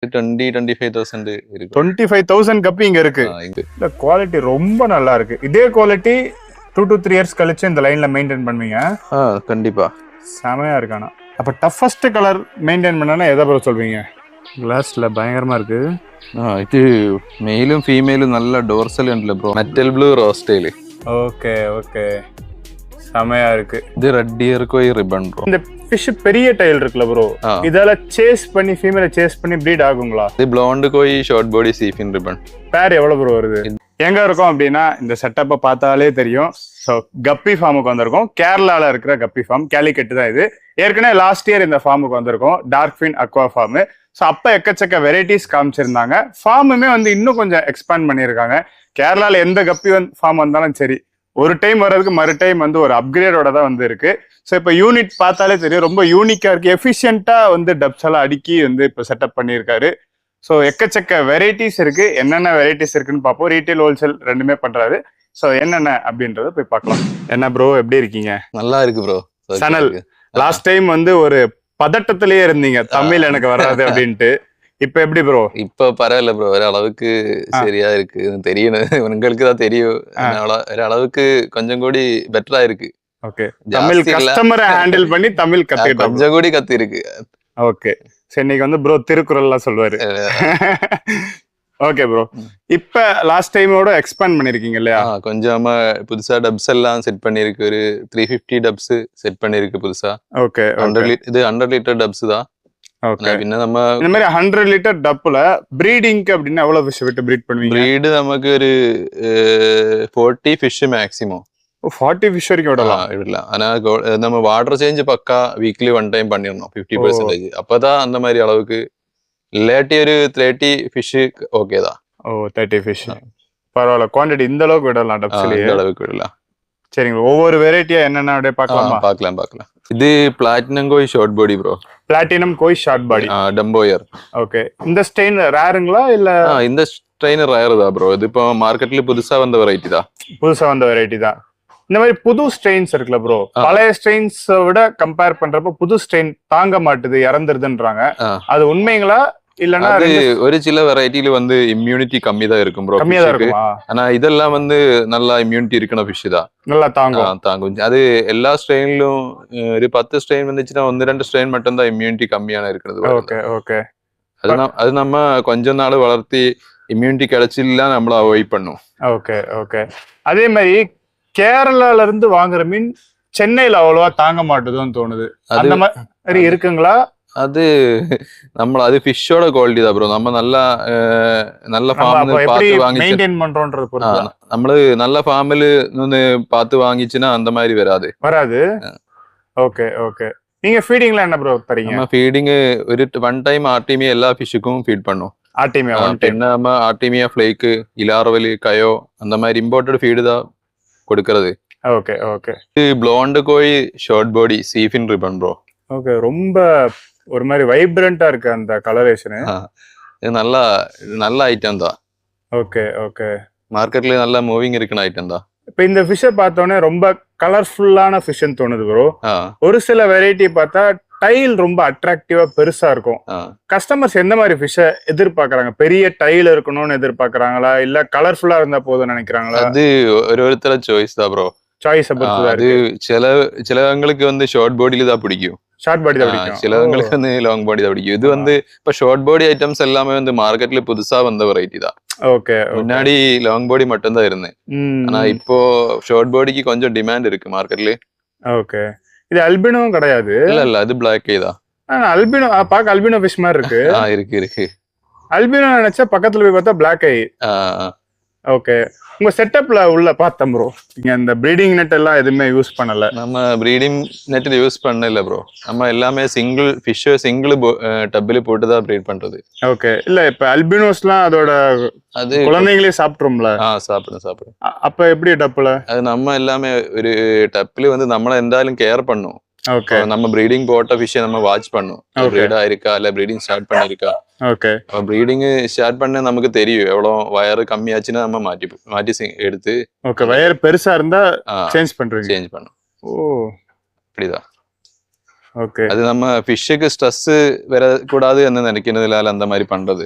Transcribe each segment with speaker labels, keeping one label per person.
Speaker 1: 20-25,000 இருக்கு.
Speaker 2: 25,000 கப்பி இங்க இருக்கு. இந்த குவாலிட்டி ரொம்ப நல்லா இருக்கு. இதே குவாலிட்டி 2 to 3 இயர்ஸ் கழிச்சு இந்த லைன்ல மெயின்டைன் பண்ணுவீங்க?
Speaker 1: கண்டிப்பா.
Speaker 2: செமையா இருக்கானா. அப்ப டஃபஸ்ட் கலர் மெயின்டைன் பண்ணனா எதை ப்ரோ சொல்வீங்க? கிளாஸ்ல பயங்கரமா இருக்கு.
Speaker 1: இது மேலும் ஃபீமேலும் நல்ல டோர்சல் உண்டுல bro. Metal blue rose tail.
Speaker 2: Okay okay, செமையா இருக்கு.
Speaker 1: இது red dear koi ribbon bro.
Speaker 2: இந்த ஃபிஷ் பெரிய டைல் இருக்குல ப்ரோ, இதால சேஸ் பண்ணி ஃபீமேல சேஸ் பண்ணி ப்ரீட் ஆகுங்களா?
Speaker 1: இது blonde கோய் ஷார்ட் பாடி சீஃபின் ரிப்பன்.
Speaker 2: பேர் எவ்வளவு ப்ரோ வருது? எங்க இருக்கும் அப்படின்னா இந்த செட்டப்பை பார்த்தாலே தெரியும். ஸோ கப்பி ஃபார்முக்கு வந்திருக்கோம். கேரளால இருக்கிற கப்பி ஃபார்ம், கேலிக்கட்டு தான் இது. ஏற்கனவே லாஸ்ட் இயர் இந்த ஃபார்முக்கு வந்திருக்கோம், dark fin aqua farm. So அப்போ எக்கச்சக்க வெரைட்டிஸ் காமிச்சிருந்தாங்க. ஃபார்முமே வந்து இன்னும் கொஞ்சம் எக்ஸ்பேண்ட் பண்ணியிருக்காங்க. கேரளால எந்த கப்பி ஃபார்ம் வந்தாலும் சரி, ஒரு டைம் வர்றதுக்கு மறு டைம் வந்து ஒரு அப்கிரேடோட தான் வந்து இருக்கு. ஸோ இப்போ யூனிட் பார்த்தாலே தெரியும், ரொம்ப யூனிக்கா இருக்கு. எஃபிஷியண்டா வந்து டப்ஸ் எல்லாம் அடுக்கி வந்து இப்போ செட்டப் பண்ணியிருக்காரு. ஸோ எக்கச்சக்க வெரைட்டிஸ் இருக்கு. என்னென்ன வெரைட்டிஸ் இருக்குன்னு பார்ப்போம். ரீட்டைல் ஹோல்சேல் ரெண்டுமே பண்றாரு. ஸோ என்னென்ன அப்படின்றத போய் பார்க்கலாம். என்ன ப்ரோ, எப்படி இருக்கீங்க?
Speaker 1: நல்லா இருக்கு ப்ரோ.
Speaker 2: சனல், லாஸ்ட் டைம் வந்து ஒரு பதட்டத்திலேயே இருந்தீங்க, தமிழ் எனக்கு வராது அப்படின்ட்டு. இப்ப எப்படி ப்ரோ?
Speaker 1: இப்ப பரவாயில்ல ப்ரோ, ஒரு அளவுக்கு சரியா இருக்கு. தெரியணும், உங்களுக்கு தான் தெரியும். ஒரு அளவுக்கு கொஞ்சம் கூடி பெட்டரா இருக்கு.
Speaker 2: ஓகே, தமிழ் கஸ்டமரை ஹேண்டில் பண்ணி தமிழ் கத்துக்கிட்டோம்,
Speaker 1: கொஞ்சம் கூடி கத்து இருக்கு.
Speaker 2: ஓகே, சரி. இன்னைக்கு வந்து ப்ரோ திருக்குறள்லாம் சொல்லுவாரு. ஓகே ப்ரோ, இப்ப லாஸ்ட் டைமோட எக்ஸ்பேண்ட் பண்ணிருக்கீங்க இல்லையா?
Speaker 1: கொஞ்சமா புதுசா டப்ஸ் எல்லாம் செட் பண்ணிருக்கு. ஒரு 350 டப்ஸ் செட் பண்ணிருக்கு புதுசா.
Speaker 2: ஓகே,
Speaker 1: இது 100 லிட்டர் டப்ஸ் தான்.
Speaker 2: ஓகே, நம்ம இந்த மாதிரி 100 லிட்டர் டப்ல பிரீடிங்க்கு அப்படின்னா எவ்வளவு ஃபிஷ் விட்டு பிரீட் பண்ணுவீங்க?
Speaker 1: பிரீடு நமக்கு ஒரு 40 ஃபிஷ் மேக்ஸிமம்.
Speaker 2: 40 ஃபிஷ் வரைக்கும்
Speaker 1: விடலாம். ஆனா நம்ம வாட்டர் சேஞ்ச் பக்கா வீக்லி 1 டைம் பண்ணிடணும் 50%. அப்பதான் அந்த மாதிரி அளவுக்கு. இல்லாட்டி ஒரு 30 ஃபிஷ் ஓகே தான்.
Speaker 2: 30 ஃபிஷ் பரவாயில்ல. குவான்டிட்டி இந்த அளவுக்கு விடலாம், டப்ஸ்லயே
Speaker 1: இந்த அளவுக்கு விடலாம்.
Speaker 2: சரிங்க, ஒவ்வொரு வெரைட்டியா என்னென்ன அப்படியே பார்க்கலாமா?
Speaker 1: பார்க்கலாம். இது பிளாட்டினம் கோய் ஷார்ட் பாடி bro.
Speaker 2: Platinum koi short body
Speaker 1: டம்போயர்.
Speaker 2: Okay, இந்த ஸ்ட்ரெயின் ரேருங்களா இல்ல?
Speaker 1: இந்த ஸ்ட்ரெயின் ரேர் தான் ப்ரோ. இது இப்போ மார்க்கெட்ல புதுசா வந்த வெரைட்டி தான். இந்த மாதிரி புது ஸ்ட்ரெயின்ஸ் இருக்குல்ல ப்ரோ, பழைய ஸ்ட்ரெயின்ஸ் விட கம்பேர் பண்றப்ப புது ஸ்ட்ரெயின் தாங்க மாட்டுது, இறந்துருதுன்றாங்க. அது உண்மைங்களா? இல்லன்னா ஒரு சில வெரைட்டில வந்து இம்யூனிட்டி கம்மி தான் இருக்கும் ப்ரோ.
Speaker 2: கம்மியா தான் இருக்குமா?
Speaker 1: ஆனா இதெல்லாம் வந்து நல்லா இம்யூனிட்டி இருக்கணும் ஃபிஷ் தான், நல்லா தாங்கும். அது எல்லா ஸ்ட்ரெயின்லயும் ஒரு 10 ஸ்ட்ரெயின் வந்துச்சுன்னா 1-2 ஸ்ட்ரெயின் மட்டும் தான் இம்யூனிட்டி கம்மியான இருக்கிறது.
Speaker 2: ஓகே ஓகே,
Speaker 1: அது நம்ம கொஞ்ச நாள் வளர்த்தி இம்யூனிட்டி கிடைச்சில்லாம் நம்மள அவாய்ட் பண்ணும்.
Speaker 2: Okay okay. அதே மாதிரி கேரளால இருந்து வாங்குற மீன் சென்னையில அவ்வளவா தாங்க மாட்டுதுன்னு தோணுது. அந்த மாதிரி இருக்குங்களா?
Speaker 1: அது ஃபிஷ்ஷோட குவாலிட்டி தான் ப்ரோ. நம்ம நல்ல ஃபார்ம் பார்த்து வாங்கி
Speaker 2: மெயின்டைன் பண்றோம்ன்றது.
Speaker 1: நம்மளு நல்ல ஃபார்ம்ல வந்து பார்த்து வாங்கிச்சுன்னா அந்த மாதிரி வராது.
Speaker 2: Okay okay. நீங்க ஃபீடிங்ல என்ன ப்ரோ தரீங்க?
Speaker 1: நம்ம ஃபீடிங் ஒரு 1 டைம் ஆர்டிமியா எல்லா ஃபிஷ்ஷுக்கும் ஃபீட் பண்ணோம்.
Speaker 2: ஆர்டிமியா
Speaker 1: நம்ம ஆர்டிமியா ஃபிளேக்கு, இலாரவலி, கயோ அந்த மாதிரி இம்போர்ட்டட் ஃபீடு தான் கொடுக்கறது.
Speaker 2: Okay okay.
Speaker 1: இது blonde கோய் ஷார்ட் பாடி சீஃபின் ரிப்பன் ப்ரோ.
Speaker 2: ஓகே, ரொம்ப ஒரு மாதிரி வைப்ரண்டா இருக்கு அந்த கலரேஷன்.
Speaker 1: இது நல்ல ஐட்டம் தான்.
Speaker 2: Okay okay.
Speaker 1: மார்க்கெட்ல நல்ல மூவிங் இருக்குன ஐட்டம் தான்.
Speaker 2: இப்ப இந்த ஃபிஷ்ஷை பார்த்தோன்னே ரொம்ப கலர்ஃபுல்லான ஃபிஷ்ன்னு தோணுது ப்ரோ. ஒரு சில வெரைட்டி பார்த்தா டைல் ரொம்ப அட்ராக்டிவா பெருசா இருக்கும். கஸ்டமர்ஸ் எந்த மாதிரி ஃபிஷ்ஷை எதிர்பார்க்கறாங்க? பெரிய டைல் இருக்கணும்னு எதிர்பார்க்கறாங்களா, இல்ல கலர்ஃபுல்லா இருந்தா போதும்னு நினைக்கிறாங்களா?
Speaker 1: அது ஒருத்தர சாய்ஸ் தான் ப்ரோ.
Speaker 2: சாய்ஸ்
Speaker 1: அது சிலவங்களுக்கு வந்து ஷார்ட் பாடியில தான் பிடிக்கும்.
Speaker 2: ஷார்ட் பாடி தான் பிடிக்கும்.
Speaker 1: சிலவங்களுக்கு வந்து லாங் பாடி தான் பிடிக்கும். இது வந்து இப்ப ஷார்ட் பாடி ஐட்டம்ஸ் எல்லாமே வந்து மார்க்கெட்ல புதுசா வந்த வெரைட்டி தான்.
Speaker 2: ஓகே,
Speaker 1: முன்னாடி லாங் பாடி மட்டும் தான் இருந்தேன். ஆனா இப்போ ஷார்ட் பாடிக்கு கொஞ்சம் டிமாண்ட் இருக்கு மார்க்கெட்ல.
Speaker 2: ஓகே, இது அல்பினோவும் கிடையாது.
Speaker 1: இல்ல அது பிளாக் ஐ தான்.
Speaker 2: அல்பினோ பாக்க அல்பினோ ஃபிஷ் மாதிரி இருக்கு.
Speaker 1: இருக்கு.
Speaker 2: அல்பினோ நினைச்சா பக்கத்துல போய் பார்த்தா பிளாக் ஐ. ஓகே, உங்க செட்டப்ல உள்ள பார்த்தோம் ப்ரோ, நீங்க இந்த ப்ரீடிங் நெட் எல்லாம் எதுவுமே யூஸ் பண்ணல?
Speaker 1: நம்ம ப்ரீடிங் நெட் யூஸ் பண்ணல ப்ரோ. நம்ம எல்லாமே சிங்கிள் டப்பில் போட்டு தான் ப்ரீட் பண்றது.
Speaker 2: ஓகே, இல்ல இப்ப அல்பினோஸ்லாம் அதோட அது குழந்தைங்களே சாப்பிட்றோம்ல?
Speaker 1: சாப்பிடும்.
Speaker 2: அப்ப எப்படி டப்புல?
Speaker 1: அது நம்ம எல்லாமே ஒரு டப்பில் வந்து நம்மள எந்தாலும் கேர் பண்ணும்.
Speaker 2: ஓகே,
Speaker 1: நம்ம ப்ரீடிங் போட்ட ஃபிஷ்ஷை நம்ம வாட்ச் பண்ணும். ப்ரீடா இருக்கா இல்ல ப்ரீடிங் ஸ்டார்ட் பண்ணிருக்கா.
Speaker 2: ஓகே,
Speaker 1: ப்ரீடிங் ஸ்டார்ட் பண்ண நமக்கு தெரியும் எவ்வளவு வயர் கம்மியாச்சுன்னா நம்ம மாட்டி எடுத்து.
Speaker 2: ஓகே, வயர் பெருசா இருந்தா சேஞ்ச் பண்ணும்.
Speaker 1: ஓ, அப்படிதான்.
Speaker 2: ஓகே.
Speaker 3: அது நம்ம ஃபிஷ்ஷுக்கு ஸ்ட்ரெஸ் வரக்கூடாது என்று நினைக்கிறதுனால அந்த மாதிரி பண்றது.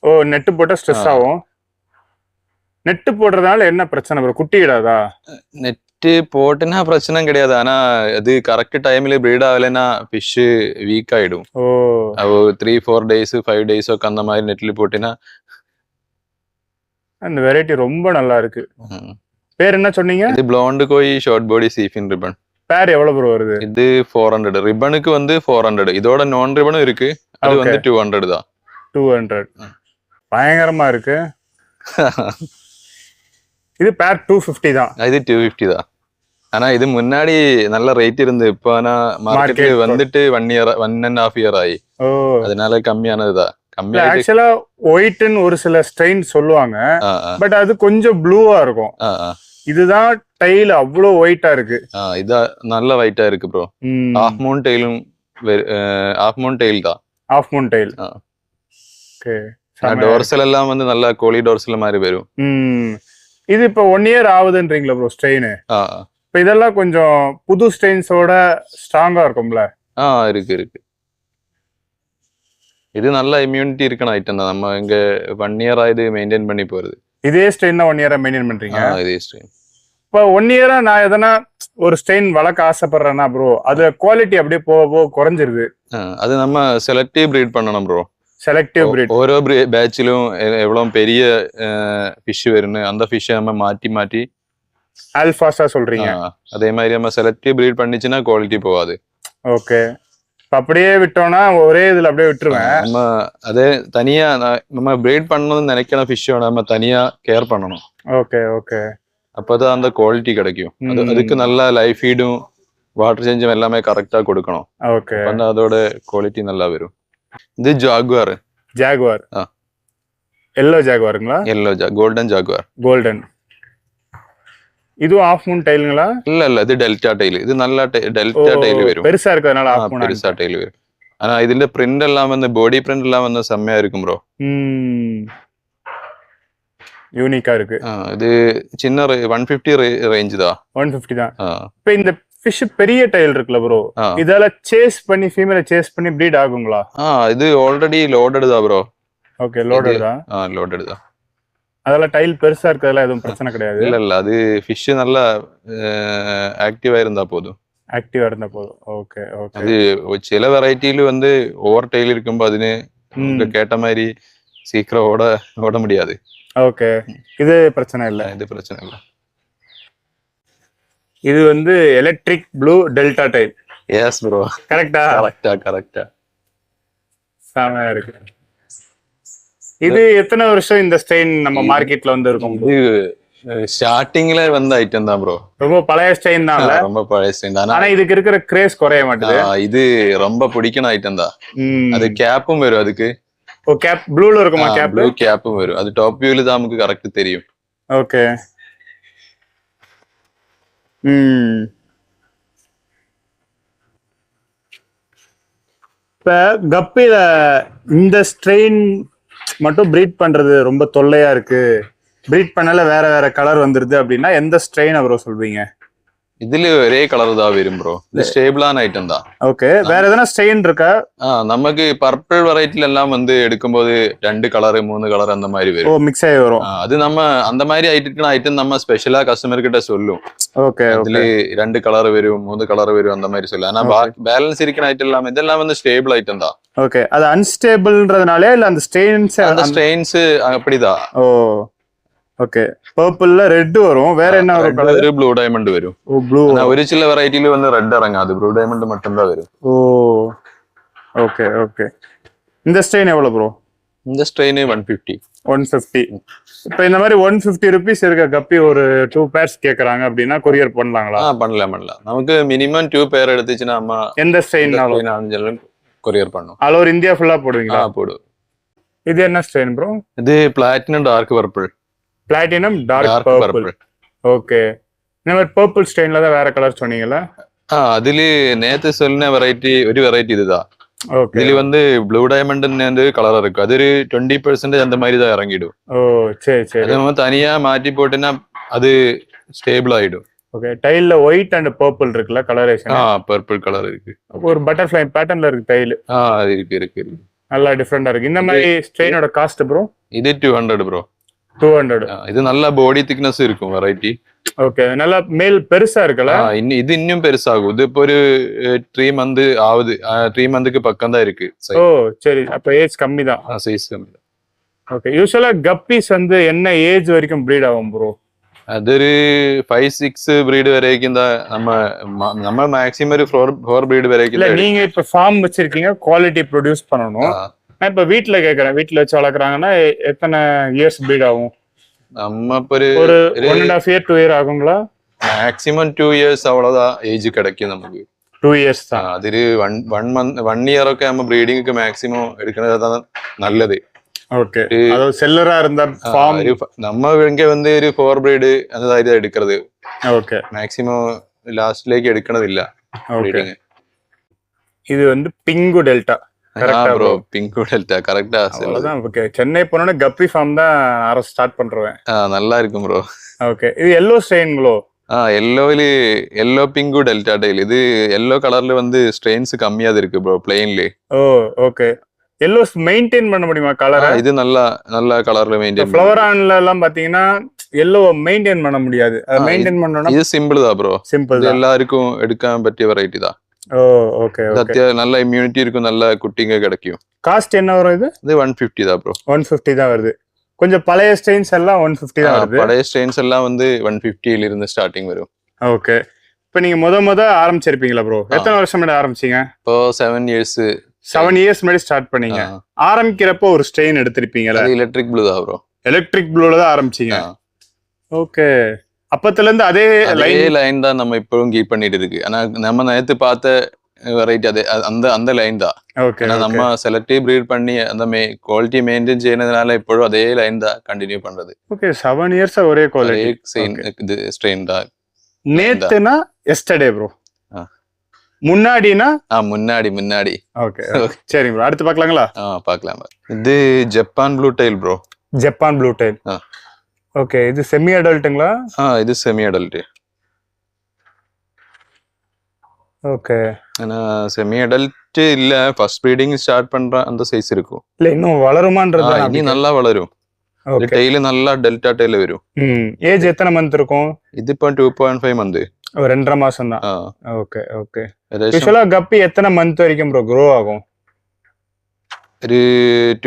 Speaker 2: ஓ, நெட்டு போட்டா ஸ்ட்ரெஸ் ஆகும். நெட்டு போடுறதுனால என்ன பிரச்சனை ப்ரோ? குட்டி இடாதா?
Speaker 3: நெட்டு போட்டுனா பிரச்சனை கிடையாது. ஆனா அது கரெக்ட் டைம்ல பிரீட் ஆகலைன்னா ஃபிஷ் வீக் ஆயிடும்.
Speaker 2: ஓ,
Speaker 3: 3-4 days 5 days அந்த மாதிரி நெட்ல போட்டினா.
Speaker 2: அந்த வெரைட்டி ரொம்ப நல்லா இருக்கு. பேர் என்ன சொன்னீங்க?
Speaker 3: இது blonde koi short body seafin ribbon.
Speaker 2: பேர் எவ்வளவு ப்ரோ வருது?
Speaker 3: இது 400. ரிப்பனுக்கு வந்து 400. இதோட நான் ரிப்பனும் இருக்கு. அது வந்து 200 தான்.
Speaker 2: 200. பயங்கரமா இருக்கு. இது பேர் 250 தான்.
Speaker 3: இது 250 தான். ஆனா இது முன்னாடி நல்ல ரேட் இருந்து இப்போ ஆனா மார்க்கெட்ல வந்துட்டு 1.5 year ஆயி. அதனால கம்மியானதுதான்.
Speaker 2: ஆக்சுவலா ஒயிட்னு ஒரு சில ஸ்ட்ரெயின் சொல்லுவாங்க. பட் அது கொஞ்சம் ப்ளூவா இருக்கும். இதுதான் டைல் அவ்வளவு ஒயிட்டா இருக்கு.
Speaker 3: இதா நல்ல ஒயிட்டா இருக்கு ப்ரோ. ஹாஃப் மூன் டெயிலும் ஹாஃப் மூன் டெயில் தான்.
Speaker 2: Half moon tail. Okay.
Speaker 3: Dorsal எல்லாம் வந்து நல்ல கோலி டோர்சல் மாதிரி வரும்.
Speaker 2: இது இப்போ 1 year ஆகுதுன்றீங்களா ப்ரோ ஸ்ட்ரெயின்? இப்போ இதெல்லாம் கொஞ்சம் புது ஸ்ட்ரெயின்ஸோட ஸ்ட்ராங்கா இருக்கும்ல?
Speaker 3: இருக்கு. இது நல்ல இம்யூனிட்டி இருக்கான ஐட்டம் தான். நம்ம இங்க 1 year ஆயுது மெயின்டைன் பண்ணி போறது.
Speaker 2: இதே ஸ்ட்ரெயின் தான் 1 year மெயின்டைன் பண்றீங்க?
Speaker 3: இதே ஸ்ட்ரெயின்.
Speaker 2: இப்போ 1 year நான் எதனா ஒரு ஸ்ட்ரெயின் வளர்க்க ஆசைப்படுறேன்னா ப்ரோ, அது குவாலிட்டி அப்படியே போக போக குறைஞ்சிருது.
Speaker 3: அது நம்ம செலக்டிவ் பிரீட் பண்ணணும் ப்ரோ.
Speaker 2: Selective breed.
Speaker 3: ഓരോ ബാച്ചിലും എவ்வளவு பெரிய ஃபிஷ் வருன்னு அந்த ஃபிஷ் நம்ம மாத்தி மாத்தி
Speaker 2: ஆல்பாஸா சொல்றீங்க?
Speaker 3: அதே மாதிரி நம்ம செலக்டிவ் பிரீட் பண்ணிச்சுன்னா குவாலிட்டி போகாது.
Speaker 2: ஓகே. அப்படியே விட்டோம்னா ஒரே இதுல அப்படியே விட்டுருவேன்.
Speaker 3: நம்ம அதே தனியா நம்ம பிரீட் பண்ணணும்னு நினைக்கிற ஃபிஷ்ஷோட நம்ம தனியா கேர் பண்ணணும்.
Speaker 2: Okay okay.
Speaker 3: அப்பதான் அந்த குவாலிட்டி கிடைக்கும். அதுக்கு நல்ல லைஃப் ஃபீடும் வாட்டர் சேஞ்சும் எல்லாமே கரெக்டா கொடுக்கணும்.
Speaker 2: ஓகே.
Speaker 3: அதோட குவாலிட்டி நல்லா வரும். இது ஜாகுவார்.
Speaker 2: ஜாகுவார். எல்லோ ஜாகுவாருங்களா?
Speaker 3: Yellow golden jaguar.
Speaker 2: கோல்டன். இதுவும் ஆஃப் மூன் டைலுங்களா?
Speaker 3: இல்ல இது டெல்டா டைல். இது நல்ல டெல்டா டைல் வரும்.
Speaker 2: பெருசா இருக்கறதுனால ஆஃப் மூன்.
Speaker 3: பெருசா டைல் வரும். ஆனா ഇതിന്റെ പ്രിന്റ് എല്ലാം வந்து பாடி பிரிண்ட் எல்லாம் வந்து செம்மையா இருக்கும் ப்ரோ.
Speaker 2: யூனிக்கா இருக்கு.
Speaker 3: இது சின்ன 150 ரேஞ்ச் தான். 150
Speaker 2: தான். இப்போ இந்த ஃபிஷ் பெரிய டைல் இருக்குல ப்ரோ, இதெல்லாம் சேஸ் பண்ணி ஃபீமேல சேஸ் பண்ணி ப்ரீட் ஆகுங்களா?
Speaker 3: இது ஆல்ரெடி லோடட் தான் ப்ரோ.
Speaker 2: ஓகே, லோடட் தான்.
Speaker 3: லோடட் தான்.
Speaker 2: அதெல்லாம் டைல் பெருசா இருக்கறதுல எதுவும் பிரச்சனை கிடையாது.
Speaker 3: இல்ல அது ஃபிஷ் நல்லா ஆக்டிவா இருந்தா போதும்.
Speaker 2: ஆக்டிவா இருந்தா போதும். Okay okay.
Speaker 3: அது சில வெரைட்டில வந்து ஓவர் டைல் இருக்கும்போது அதுனே கேட்ட மாதிரி சீக்கிரம் ஓட முடியாது.
Speaker 2: ஓகே. இது பிரச்சனை இல்ல.
Speaker 3: இது பிரச்சனை இல்ல.
Speaker 2: இது வந்து electric blue delta tail.
Speaker 3: Yes bro.
Speaker 2: கரெக்ட்டா?
Speaker 3: கரெக்ட்டா.
Speaker 2: சாமையா இருக்கு. இது எத்தனை வருஷம் இந்த ஸ்ட்ரெயின் நம்ம மார்க்கெட்ல வந்து இருக்கும்?
Speaker 3: இது ஸ்டார்டிங்ல வந்த ஐட்டம் தான் ப்ரோ.
Speaker 2: ரொம்ப பழைய ஸ்ட்ரெயின் தான்.
Speaker 3: ரொம்ப பழைய ஸ்ட்ரெயின் தான்.
Speaker 2: ஆனா இதுக்கு இருக்கிற கிரேஸ் குறைய மாட்டேங்குது.
Speaker 3: இது ரொம்ப பிடிக்கிற ஐட்டம் தான். அது கேப்பும் வரும் அதுக்கு.
Speaker 2: ஓ, கேப் ப்ளூல இருக்குமா? கேப்
Speaker 3: ப்ளூ கேப்பும் வரும். அது டாப் வியூல தான் நமக்கு கரெக்ட் தெரியும்.
Speaker 2: ஓகே. இப்ப கப்பில இந்த ஸ்ட்ரெயின் மட்டும் பிரீட் பண்றது ரொம்ப தொல்லையா இருக்கு, பிரீட் பண்ணல வேற வேற கலர் வந்துருது அப்படின்னா எந்த ஸ்ட்ரெயின் ப்ரோ சொல்வீங்க?
Speaker 3: இதுல ஒரே கலர் தான் வரும் ப்ரோ. இது ஸ்டேபிளான ஐட்டம் தான்.
Speaker 2: ஓகே. வேற எதனா ஸ்ட்ரெயின் இருக்கா?
Speaker 3: நமக்கு பர்பிள் வெரைட்டில எல்லாம் வந்து எடுக்கும்போது 2 கலர் 3 கலர் அந்த மாதிரி வரும்.
Speaker 2: ஓ, மிக்ஸ் ஆகி வரும்.
Speaker 3: அது நம்ம அந்த மாதிரி ஐட்டம் நம்ம ஸ்பெஷலா கஸ்டமர் கிட்ட சொல்லும்.
Speaker 2: ஓகே.
Speaker 3: அதுல 2 கலர் வரும் 3 கலர் வரும் அந்த மாதிரி சொல்லும். ஆனா பேலன்ஸ் இருக்கிற ஐட்டம் எல்லாம் இதெல்லாம் வந்து ஸ்டேபிள் ஐட்டம் தான்.
Speaker 2: ஓகே. அது அன்ஸ்டேபிள்ன்றதுனால இல்ல அந்த
Speaker 3: ஸ்ட்ரெயின்ஸ் அப்படிதான்.
Speaker 2: ஓ, ஓகே. பர்பிள்ல ரெட் வரும். வேற என்ன வரும் கலர்?
Speaker 3: ப்ளூ டைமண்ட் வரும்.
Speaker 2: ஓ, ப்ளூ.
Speaker 3: ஒரு சில வெரைட்டில வந்து ரெட் இறங்காது. ப்ளூ டைமண்ட் மட்டும் தான் வரும்.
Speaker 2: ஓ, ஓகே ஓகே. இந்த ஸ்ட்ரெயின் எவ்வளவு ப்ரோ?
Speaker 3: இந்த ஸ்ட்ரெயின் 150.
Speaker 2: 150. இப்போ இந்த மாதிரி 150 rupees இருக்க கப்பி ஒரு 2 pairs கேக்குறாங்க அப்படின்னா கொரியர் பண்ணலாங்களா?
Speaker 3: பண்ணலாம். நமக்கு மினிமம் 2 பேர் எடுத்துச்சுன்னா நம்ம
Speaker 2: எந்த ஸ்ட்ரெயின்
Speaker 3: கொரியர் பண்ணும்.
Speaker 2: ஆல் ஓவர் இந்தியா ஃபுல்லா போடுவீங்களா?
Speaker 3: போடுவோம்.
Speaker 2: இது என்ன ஸ்ட்ரெயின் ப்ரோ?
Speaker 3: இது platinum dark purple.
Speaker 2: Platinum dark purple. Okay. இந்த மாதிரி பர்பிள் ஸ்ட்ரெயின்ல தான் வேற கலர் சொன்னீங்களா?
Speaker 3: அதுல நேத்து சொன்ன வெரைட்டி ஒரு வெரைட்டி இதுதான்.
Speaker 2: ஓகே.
Speaker 3: இதுல வந்து ப்ளூ டைமண்ட் கலர் இருக்கு. அது ஒரு 20% அந்த மாதிரி தான் இறங்கிடும்.
Speaker 2: ஓ, சரி சரி.
Speaker 3: அது நம்ம தனியா மாற்றி போட்டுன்னா அது ஸ்டேபிள் ஆயிடும்.
Speaker 2: ஓகே டைல்ல ஒயிட் அண்ட் பர்பிள் இருக்குல்ல கலரேஷன்.
Speaker 3: பர்பிள் கலர் இருக்கு.
Speaker 2: ஒரு பட்டர்ஃப்ளை பேட்டர்ன்ல இருக்கு டைல்.
Speaker 3: அது இருக்கு.
Speaker 2: நல்லா டிஃபரெண்டா இருக்கு. இந்த மாதிரி ஸ்ட்ரெயினோட காஸ்ட் ப்ரோ?
Speaker 3: இது 200 ப்ரோ.
Speaker 2: 200.
Speaker 3: இது நல்ல பாடி திக்னஸ் இருக்கும் வெரைட்டி.
Speaker 2: ஓகே நல்லா மேல் பெருசா இருக்குல்ல?
Speaker 3: இது இன்னும் பெருசாகும். இது இப்போ ஒரு 3 மந்த் ஆகுது. 3 மந்த்துக்கு பக்கம் தான் இருக்கு.
Speaker 2: ஓ சரி, அப்ப ஏஜ் கம்மி தான்.
Speaker 3: சைஸ் கம்மி தான்.
Speaker 2: ஓகே யூசுவலா கப்பீஸ் வந்து என்ன ஏஜ் வரைக்கும் ப்ரீட் ஆகும் ப்ரோ?
Speaker 3: அது ஒரு 5-6 பிரீடு வரைக்கும் தான். நம்ம மேக்ஸிமம் ஒரு 4 பிரீடு வரைக்கும்.
Speaker 2: இல்ல நீங்க இப்ப ஃபார்ம் வச்சிருக்கீங்க, குவாலிட்டி ப்ரொடியூஸ் பண்ணணும். நான் இப்ப வீட்டுல கேக்குறேன், வீட்டுல வச்சு வளர்க்குறாங்கன்னா எத்தனை இயர்ஸ் ப்ரீட் ஆகும்?
Speaker 3: நம்ம ஒரு
Speaker 2: 1.5 year 2 year ஆகுங்களா?
Speaker 3: மேக்ஸிமம் 2 இயர்ஸ் அவ்வளவுதான் ஏஜ் கிடைக்கும் நமக்கு.
Speaker 2: 2 years தான்.
Speaker 3: அது 1 இயர் ഒക്കെ நம்ம ബ്രീഡിംഗ് மேக்ஸிமம் எடுக்கிறது நல்லது.
Speaker 2: ஓகே அதாவது செல்லரா இருந்த ஃபார்ம்
Speaker 3: நம்ம இங்க வந்து ஒரு 4 பிரீடு அந்த மாதிரி எடுக்கிறது.
Speaker 2: ஓகே
Speaker 3: மேக்ஸிமம் லாஸ்ட்லேக்கு எடுக்கறதில்ல ப்ரீடிங்.
Speaker 2: இது வந்து பிங்கு டெல்டா கரெக்ட்டா ப்ரோ?
Speaker 3: பிங்கு டெல்டா கரெக்ட்டா.
Speaker 2: அவ்வளவுதான். ஓகே சென்னை போனோட கப்பி ஃபார்ம் தான் ஸ்டார்ட் பண்றேன்.
Speaker 3: நல்லா இருக்கும் ப்ரோ.
Speaker 2: ஓகே இது எல்லோ ஸ்ட்ரெயின்களோ?
Speaker 3: Yellow pink delta tail. இது எல்லோ கலர்ல வந்து ஸ்ட்ரெயின்ஸ் கம்மியா இருக்கு ப்ரோ பிளெயின்ல.
Speaker 2: ஓ ஓகே எல்லோ மெயின்டைன் பண்ண முடியுமா கலர்?
Speaker 3: இது நல்ல கலர்ல மெயின்டைன்.
Speaker 2: ஃப்ளவர் ஆன்ல எல்லாம் பாத்தீங்கன்னா எல்லோ மெயின்டைன் பண்ண முடியாது. அது மெயின்டைன் பண்ணனும்.
Speaker 3: இது சிம்பிள் தான் ப்ரோ.
Speaker 2: சிம்பிள் தான்.
Speaker 3: எல்லாருக்கும் எடுக்க பற்றிய வெரைட்டி தான்.
Speaker 2: ஓ ஓகே ஓகே.
Speaker 3: நல்ல இம்யூனிட்டி இருக்கும், நல்ல குட்டிங்க கிடைக்கும்.
Speaker 2: காஸ்ட் என்ன வரும் இது?
Speaker 3: இது 150 தான் ப்ரோ.
Speaker 2: 150 தான் வருது. கொஞ்சம் பழைய ஸ்ட்ரெயின்ஸ் எல்லாம் 150 தான் வருது.
Speaker 3: பழைய ஸ்ட்ரெயின்ஸ் எல்லாம் வந்து 150 ல இருந்து ஸ்டார்டிங் வரும்.
Speaker 2: ஓகே இப்போ நீங்க முத ஆரம்பிச்சிருப்பீங்களா ப்ரோ? எத்தனை வருஷம் முன்னாடி ஆரம்பிச்சீங்க?
Speaker 3: இப்போ 7 இயர்ஸ்.
Speaker 2: 7 இயர்ஸ் முன்னாடி ஸ்டார்ட் பண்ணீங்க. ஆரம்பிக்கிறப்போ ஒரு ஸ்ட்ரெயின் எடுத்திருப்பீங்கல?
Speaker 3: அது எலக்ட்ரிக் ப்ளூ தான் ப்ரோ. எலக்ட்ரிக்
Speaker 2: ப்ளூல தான் ஆரம்பிச்சீங்க. ஓகே அப்பத்துல இருந்து அதே
Speaker 3: லைன் தான் நம்ம இப்பவும் கீப் பண்ணிட்டு இருக்கு. ஆனா நம்ம நேத்து பார்த்த வெரைட்டி அதே அந்த லைன் தான்.
Speaker 2: ஓகே
Speaker 3: நம்ம செலக்டிவ் ப்ரீட் பண்ணி அந்த குவாலிட்டி மெயின்டைன் ചെയ്യുന്നതിனால இப்பவும் அதே லைன் தான் கண்டினியூ பண்றது.
Speaker 2: ஓகே 7 இயர்ஸ் ஒரே குவாலிட்டி
Speaker 3: இது ஸ்ட்ரெயின் தான்.
Speaker 2: நேத்துனா எஸ்டர்டே ப்ரோ? முன்னாடினா
Speaker 3: முன்னாடி.
Speaker 2: ஓகே சரி ப்ரோ அடுத்து பார்க்கலாங்களா?
Speaker 3: பார்க்கலாம். இது Japan blue tail bro.
Speaker 2: Japan blue tail. Okay இது செமி அடல்ட்டுங்களா? இது
Speaker 3: செமி அடல்ட்.
Speaker 2: ஓகே
Speaker 3: ஆனா செமி அடல்ட் இல்ல, ஃபர்ஸ்ட் ப்ரீடிங் ஸ்டார்ட் பண்ற அந்த சைஸ் இருக்கும்.
Speaker 2: இல்ல இன்னும் வளருமான்றது?
Speaker 3: இனி நல்லா வளரும். டெய்ல் நல்லா டெல்டா டெய்ல் வரும்.
Speaker 2: ஏஜ் எத்தனை மந்த் இருக்கும்?
Speaker 3: இது இப்போ 2.5 மந்த்.
Speaker 2: 2.5 மாசம் தான். Okay okay. யூசுவலா கப்பி எத்தனை மந்த் வரைக்கும் ப்ரோ க்ரோ ஆகும்?
Speaker 3: ஒரு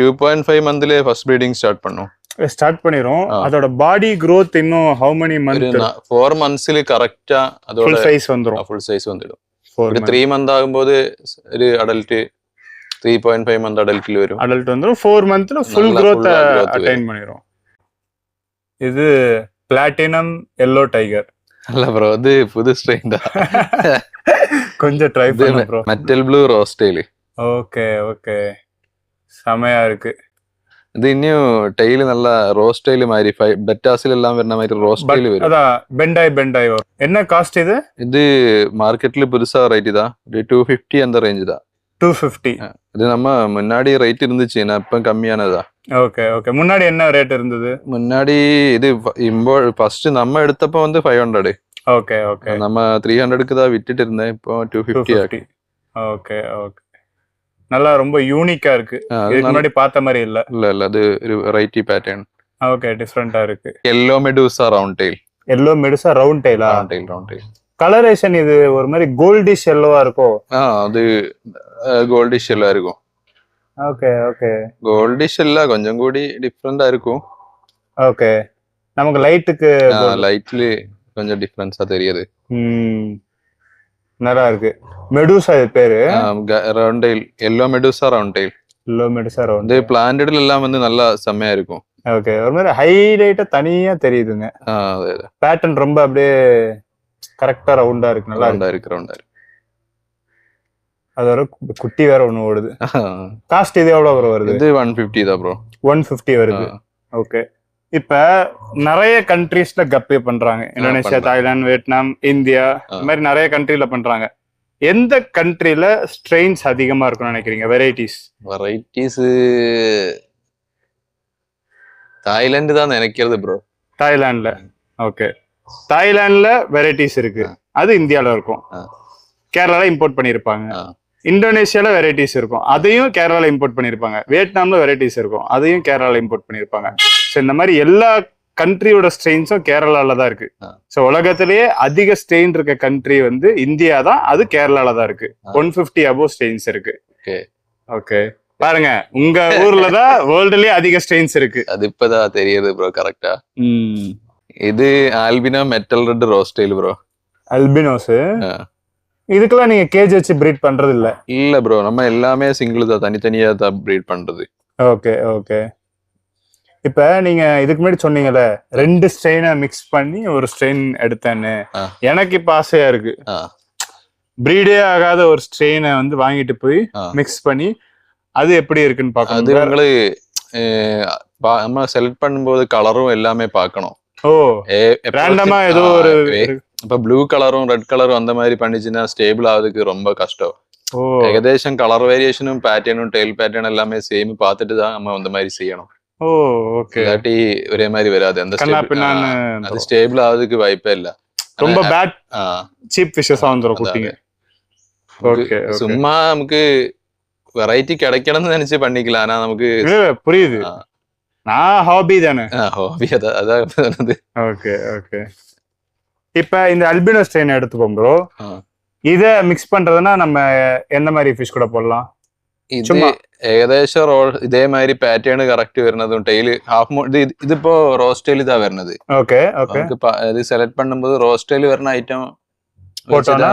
Speaker 3: 2.5 மந்த்ல ஃபர்ஸ்ட் ப்ரீடிங் ஸ்டார்ட் பண்ணும்.
Speaker 2: ஸ்டார்ட் பண்ணிரும். அதோட பாடி growth இன்னும் how many months?
Speaker 3: 4 monthsல கரெக்ட்டா அதோட
Speaker 2: full size வந்துரும்.
Speaker 3: full size வந்துடும். ஒரு 3 month ஆகும்போது ஒரு அடல்ட் 3.5 month அடல்ட்ல வரும்.
Speaker 2: அடல்ட் வந்துரும். 4 monthsல full growth அட்டைன் பண்ணிரும். இது பிளாட்டினம் yellow tiger.
Speaker 3: இல்ல ப்ரோ அது புது ஸ்ட்ரெயின் தான்.
Speaker 2: கொஞ்சம் ட்ரை பண்ணு bro.
Speaker 3: Metal blue rose tail.
Speaker 2: Okay okay செமையா இருக்கு.
Speaker 3: இது இன்னும் டெய்ல் நல்லா ரோஸ் டெய்ல் மாதிரி பெட்டாஸ்ல எல்லாம் வர்ற மாதிரி ரோஸ் டெய்ல் வரும்.
Speaker 2: அதான் பெண்டாய் வரும். என்ன காஸ்ட் இது?
Speaker 3: இது மார்க்கெட்ல புதுசா வெரைட்டி தான். 250 அந்த ரேஞ்ச் தான்.
Speaker 2: 250.
Speaker 3: இது நம்ம முன்னாடி ரேட் இருந்துச்சு, நான் இப்ப கம்மியானதா.
Speaker 2: Okay okay. முன்னாடி என்ன ரேட் இருந்தது?
Speaker 3: முன்னாடி இது ஃபர்ஸ்ட் நம்ம எடுத்தப்ப வந்து 500.
Speaker 2: Okay okay.
Speaker 3: நம்ம 300க்கு தான் விட்டுட்டு இருந்தேன். இப்போ 250 ஆகி.
Speaker 2: Okay okay. நல்லா ரொம்ப யூனிக்கா இருக்கு. இதுக்கு முன்னாடி பார்த்த மாதிரி இல்ல.
Speaker 3: இல்ல அது ஒரு வெரைட்டி பேட்டர்ன்.
Speaker 2: ஓகே டிஃபரெண்டா இருக்கு.
Speaker 3: yellow medusa round tail.
Speaker 2: yellow medusa round tail.
Speaker 3: round tail.
Speaker 2: Colouration இது ஒரு மாதிரி கோல்டிஷ் yellow-ஆ இருக்கும்.
Speaker 3: அது கோல்டிஷ் yellow இருக்கும்.
Speaker 2: Okay okay.
Speaker 3: கோல்டிஷ் இல்ல, கொஞ்சம் கூடி டிஃபரெண்டா இருக்கும்.
Speaker 2: ஓகே நமக்கு லைட்ல
Speaker 3: கொஞ்சம் டிஃபரன்ஸா தெரியுது.
Speaker 2: நல்லா இருக்கு. மெடுசா இது பேரு?
Speaker 3: Round tail. yellow medusa round tail.
Speaker 2: yellow medusa round.
Speaker 3: இது பிளான்டட்ல எல்லாம் வந்து நல்லா செமையா இருக்கும்.
Speaker 2: ஓகே ஒரு மாதிரி ஹைலைட்டா தனியா தெரியுதுங்க. பேட்டர்ன் ரொம்ப அப்படியே கரெக்டா ரவுண்டா இருக்கு. நல்லா
Speaker 3: ரவுண்டா இருக்கு.
Speaker 2: அதோட குட்டி வேற ஒண்ணு ஓடுது. காஸ்ட் இது எவ்வளவு வருது? இது
Speaker 3: 150 தான் ப்ரோ.
Speaker 2: 150 வருது. ஓகே. இப்ப நிறைய கண்ட்ரீஸ்ல கப்பி பண்றாங்க. இந்தோனேஷியா, தாய்லாந்து, வியட்நாம், இந்தியா, இந்த மாதிரி நிறைய கண்ட்ரில பண்றாங்க. எந்த கண்ட்ரில ஸ்ட்ரெயின்ஸ் அதிகமா இருக்கும்னு நினைக்கிறீங்க? வெரைட்டிஸ் தாய்லாந்து தான் நினைக்கிறது ப்ரோ. தாய்லாந்துல. ஓகே தாய்லாந்துல வெரைட்டிஸ் இருக்கு, அது இந்தியால இருக்கும். கேரளால இம்போர்ட் பண்ணிருப்பாங்க. இந்தோனேஷியால வெரைட்டிஸ் இருக்கும், அதையும் கேரளால இம்போர்ட் பண்ணிருப்பாங்க. வியட்நாம்ல வெரைட்டிஸ் இருக்கும், அதையும் கேரளால இம்போர்ட் பண்ணிருப்பாங்க. ஸோ இந்த மாதிரி எல்லா கண்ட்ரியோட ஸ்ட்ரெயின்ஸும் கேரளால தான் இருக்கு. ஸோ உலகத்திலேயே அதிக ஸ்ட்ரெயின் இருக்க கண்ட்ரி வந்து இந்தியா தான், அது கேரளால தான் இருக்கு. 150 அபோவ் ஸ்ட்ரெயின்ஸ் இருக்கு. ஓகே பாருங்க, உங்க ஊர்ல தான் வேர்ல்டுலயே அதிக ஸ்ட்ரெயின்ஸ் இருக்கு.
Speaker 3: அது இப்பதான் தெரியுது ப்ரோ கரெக்டா. இது ஆல்பினோ மெட்டல் ரெட் ரோஸ்டைல் ப்ரோ.
Speaker 2: அல்பினோஸ். இதுக்கெல்லாம் நீங்க கேஜ் வச்சு பிரீட் பண்றது இல்ல?
Speaker 3: இல்ல ப்ரோ, நம்ம எல்லாமே சிங்கிள் தான், தனித்தனியா தான் பிரீட் பண்றது.
Speaker 2: Okay okay. இப்ப நீங்க இதுக்கு முன்னாடி சொன்னீங்கல்ல 2 ஸ்ட்ரெயினை மிக்ஸ் பண்ணி ஒரு ஸ்ட்ரெயின் எடுத்தேன்னு, எனக்கு இப்ப ஆசையா இருக்கு. பிரீடே ஆகாத ஒரு ஸ்ட்ரெயினை வந்து வாங்கிட்டு போய் மிக்ஸ் பண்ணி அது எப்படி இருக்குன்னு பார்க்கணும்.
Speaker 3: அது உங்களுக்கு நம்ம செலக்ட் பண்ணும்போது கலரும் எல்லாமே பார்க்கணும்.
Speaker 2: ரேண்டமா ஏதோ ஒரு
Speaker 3: இப்ப ப்ளூ கலரும் ரெட் கலரும் அந்த மாதிரி பண்ணிச்சுன்னா ஸ்டேபிள் ஆகுறதுக்கு ரொம்ப கஷ்டம். ஏகദേശம் கலர் வேரியேஷனும் பேட்டர்னும் டெயில் பேட்டர்ன் எல்லாமே சேம் பார்த்துட்டு தான் நம்ம அந்த மாதிரி செய்யணும். இல்லாட்டி ஒரே மாதிரி வராது. அந்த ஸ்டேபிள் ஆகுறதுக்கு வாய்ப்பே இல்ல.
Speaker 2: ரொம்ப பேட் சீப் ஃபிஷஸ் வந்துரும் குட்டிங்க.
Speaker 3: சும்மா நமக்கு வெரைட்டி கிடைக்கணும்னு நினைச்சு பண்ணிக்கலாம். ஆனா நமக்கு
Speaker 2: புரியுது, நான் ஹாபி தானே.
Speaker 3: ஹாபி அதான்.
Speaker 2: Okay okay. இப்ப இந்த அல்பினோ ஸ்ட்ரெயின் எடுத்துக்கோங்க ப்ரோ. இத மிக்ஸ் பண்றதுன்னா நம்ம எந்த மாதிரி ஃபிஷ் கூட போடலாம்?
Speaker 3: இது ഏകദേശം இதே மாதிரி பேட்டர்ன் கரெக்ட் വരുന്നതും டெய்லி ഹാഫ് ഇതിപ്പോ റോസ്റ്റൈൽ ഇതാ വരുന്നത്.
Speaker 2: Okay okay.
Speaker 3: ഇത് സെലക്ട് பண்ணும்போது റോസ്റ്റൈൽ വരുന്ന ഐറ്റം